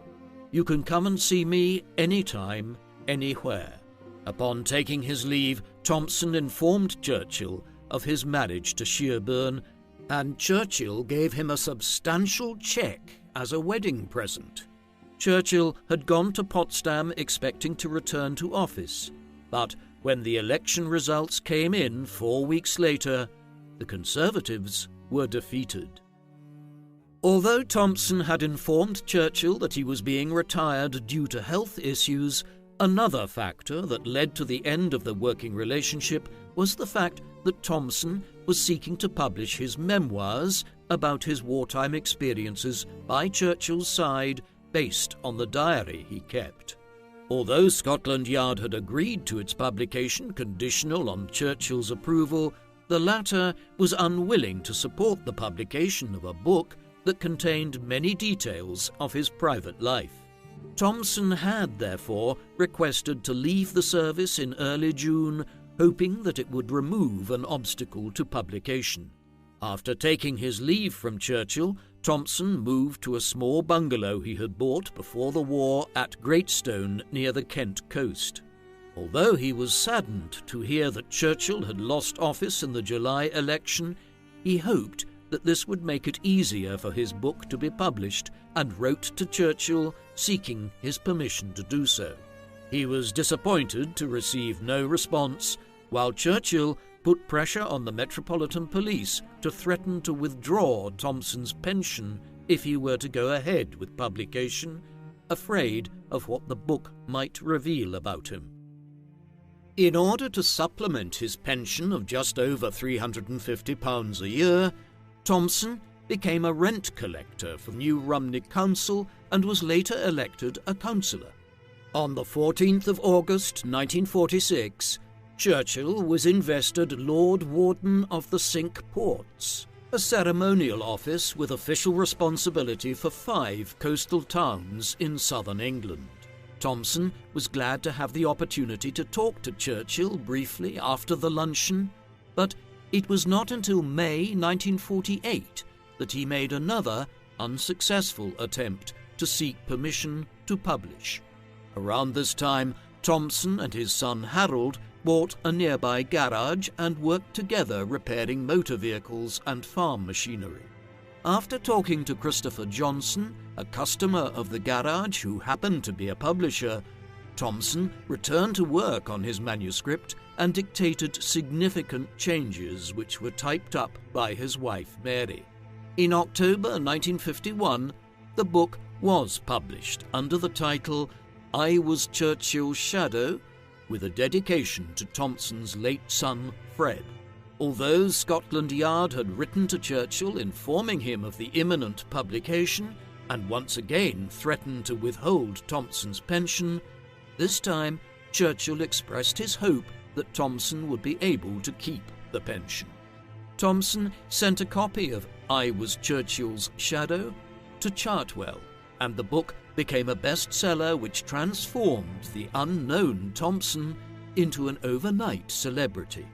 You can come and see me anytime, anywhere." Upon taking his leave, Thompson informed Churchill of his marriage to Sherburne, and Churchill gave him a substantial cheque as a wedding present. Churchill had gone to Potsdam expecting to return to office, but when the election results came in 4 weeks later, the Conservatives were defeated. Although Thompson had informed Churchill that he was being retired due to health issues, another factor that led to the end of the working relationship was the fact that Thompson was seeking to publish his memoirs about his wartime experiences by Churchill's side, based on the diary he kept. Although Scotland Yard had agreed to its publication conditional on Churchill's approval, the latter was unwilling to support the publication of a book that contained many details of his private life. Thompson had, therefore, requested to leave the service in early June, hoping that it would remove an obstacle to publication. After taking his leave from Churchill, Thompson moved to a small bungalow he had bought before the war at Greatstone near the Kent coast. Although he was saddened to hear that Churchill had lost office in the July election, he hoped that this would make it easier for his book to be published, and wrote to Churchill seeking his permission to do so. He was disappointed to receive no response, while Churchill put pressure on the Metropolitan Police to threaten to withdraw Thompson's pension if he were to go ahead with publication, afraid of what the book might reveal about him. In order to supplement his pension of just over £350 a year, Thompson became a rent collector for New Rumney Council and was later elected a councillor. On the 14th of August 1946, Churchill was invested Lord Warden of the Cinque Ports, a ceremonial office with official responsibility for 5 coastal towns in southern England. Thompson was glad to have the opportunity to talk to Churchill briefly after the luncheon, but it was not until May 1948 that he made another unsuccessful attempt to seek permission to publish. Around this time, Thompson and his son Harold bought a nearby garage and worked together repairing motor vehicles and farm machinery. After talking to Christopher Johnson, a customer of the garage who happened to be a publisher, Thompson returned to work on his manuscript and dictated significant changes which were typed up by his wife Mary. In October 1951, the book was published under the title I Was Churchill's Shadow, with a dedication to Thompson's late son Fred. Although Scotland Yard had written to Churchill informing him of the imminent publication and once again threatened to withhold Thompson's pension, this time Churchill expressed his hope that Thompson would be able to keep the pension. Thompson sent a copy of I Was Churchill's Shadow to Chartwell, and the book became a bestseller which transformed the unknown Thompson into an overnight celebrity.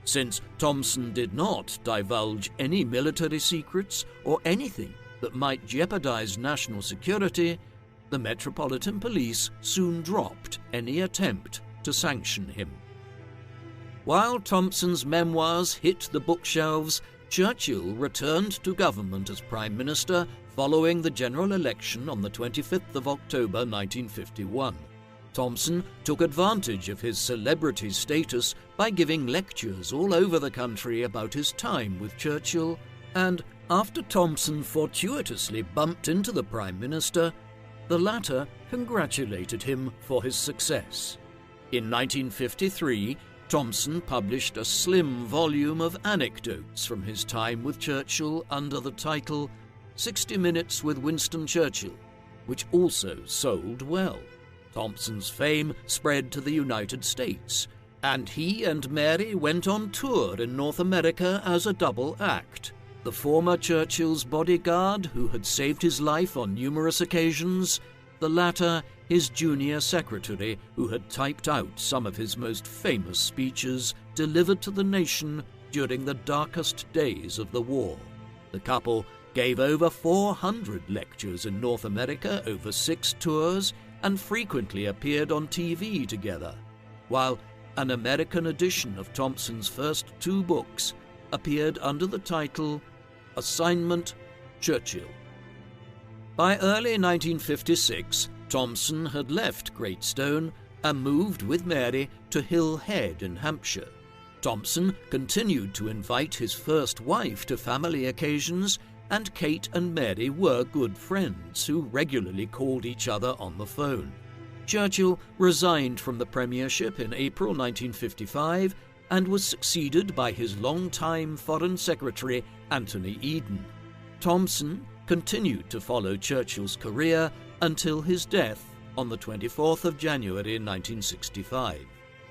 Since Thompson did not divulge any military secrets or anything that might jeopardize national security, the Metropolitan Police soon dropped any attempt to sanction him. While Thompson's memoirs hit the bookshelves, Churchill returned to government as Prime Minister following the general election on the 25th of October 1951. Thompson took advantage of his celebrity status by giving lectures all over the country about his time with Churchill, and after Thompson fortuitously bumped into the Prime Minister, the latter congratulated him for his success. In 1953, Thompson published a slim volume of anecdotes from his time with Churchill under the title 60 Minutes with Winston Churchill, which also sold well. Thompson's fame spread to the United States, and he and Mary went on tour in North America as a double act. The former Churchill's bodyguard, who had saved his life on numerous occasions, the latter his junior secretary, who had typed out some of his most famous speeches delivered to the nation during the darkest days of the war. The couple gave over 400 lectures in North America over 6 tours and frequently appeared on TV together, while an American edition of Thompson's first 2 books appeared under the title Assignment Churchill. By early 1956, Thompson had left Greatstone and moved with Mary to Hill Head in Hampshire. Thompson continued to invite his first wife to family occasions, and Kate and Mary were good friends who regularly called each other on the phone. Churchill resigned from the premiership in April 1955 and was succeeded by his longtime Foreign Secretary Anthony Eden. Thompson continued to follow Churchill's career until his death on the 24th of January 1965.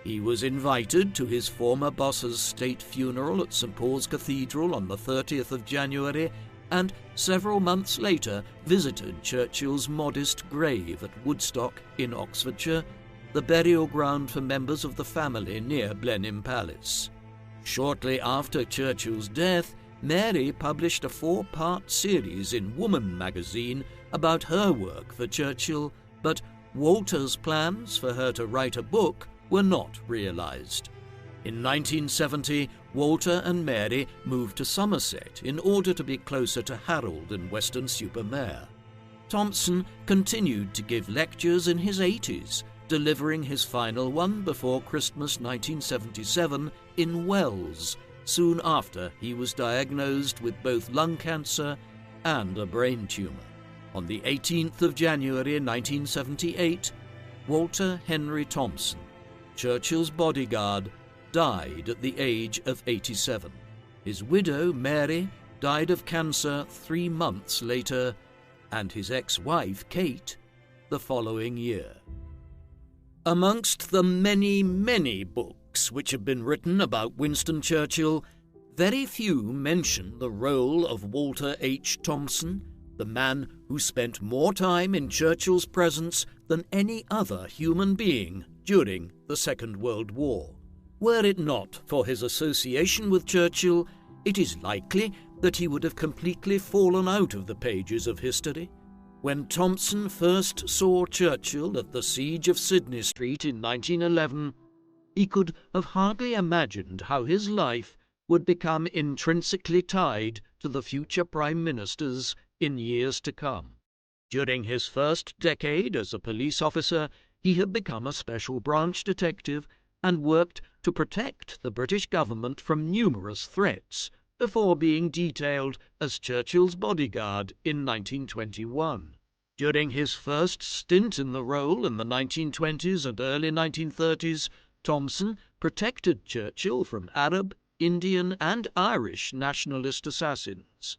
He was invited to his former boss's state funeral at St. Paul's Cathedral on the 30th of January, and several months later visited Churchill's modest grave at Woodstock in Oxfordshire, the burial ground for members of the family near Blenheim Palace. Shortly after Churchill's death, Mary published a 4-part series in Woman magazine about her work for Churchill, but Walter's plans for her to write a book were not realized. In 1970, Walter and Mary moved to Somerset in order to be closer to Harold and Weston-super-Mare. Thompson continued to give lectures in his 80s, delivering his final one before Christmas 1977 in Wells, soon after he was diagnosed with both lung cancer and a brain tumor. On the 18th of January 1978, Walter Henry Thompson, Churchill's bodyguard, died at the age of 87. His widow, Mary, died of cancer 3 months later, and his ex-wife, Kate, the following year. Amongst the many, many books which have been written about Winston Churchill, very few mention the role of Walter H. Thompson, the man who spent more time in Churchill's presence than any other human being during the Second World War. Were it not for his association with Churchill, it is likely that he would have completely fallen out of the pages of history. When Thompson first saw Churchill at the siege of Sydney Street in 1911, he could have hardly imagined how his life would become intrinsically tied to the future Prime Minister's in years to come. During his first decade as a police officer, he had become a special branch detective and worked to protect the British government from numerous threats before being detailed as Churchill's bodyguard in 1921. During his first stint in the role in the 1920s and early 1930s, Thompson protected Churchill from Arab, Indian and Irish nationalist assassins.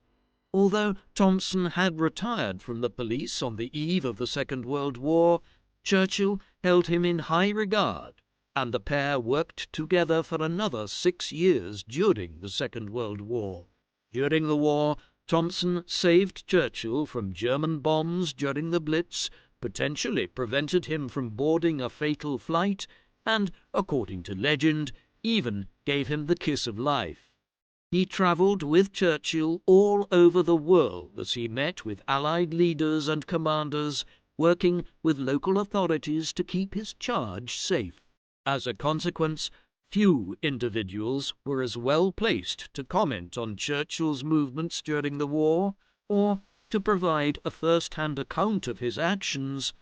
Although Thompson had retired from the police on the eve of the Second World War, Churchill held him in high regard, and the pair worked together for another 6 years during the Second World War. During the war, Thompson saved Churchill from German bombs during the Blitz, potentially prevented him from boarding a fatal flight, and, according to legend, even gave him the kiss of life. He travelled with Churchill all over the world as he met with Allied leaders and commanders, working with local authorities to keep his charge safe. As a consequence, few individuals were as well placed to comment on Churchill's movements during the war, or to provide a first-hand account of his actions,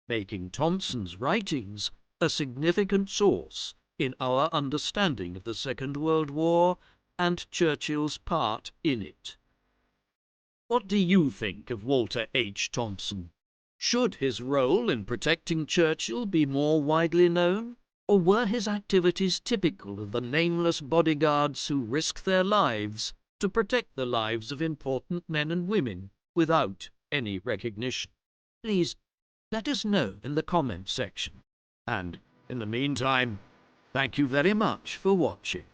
making Thompson's writings a significant source in our understanding of the Second World War and Churchill's part in it. What do you think of Walter H. Thompson? Should his role in protecting Churchill be more widely known? Or were his activities typical of the nameless bodyguards who risk their lives to protect the lives of important men and women without any recognition? Please let us know in the comments section. And in the meantime, thank you very much for watching.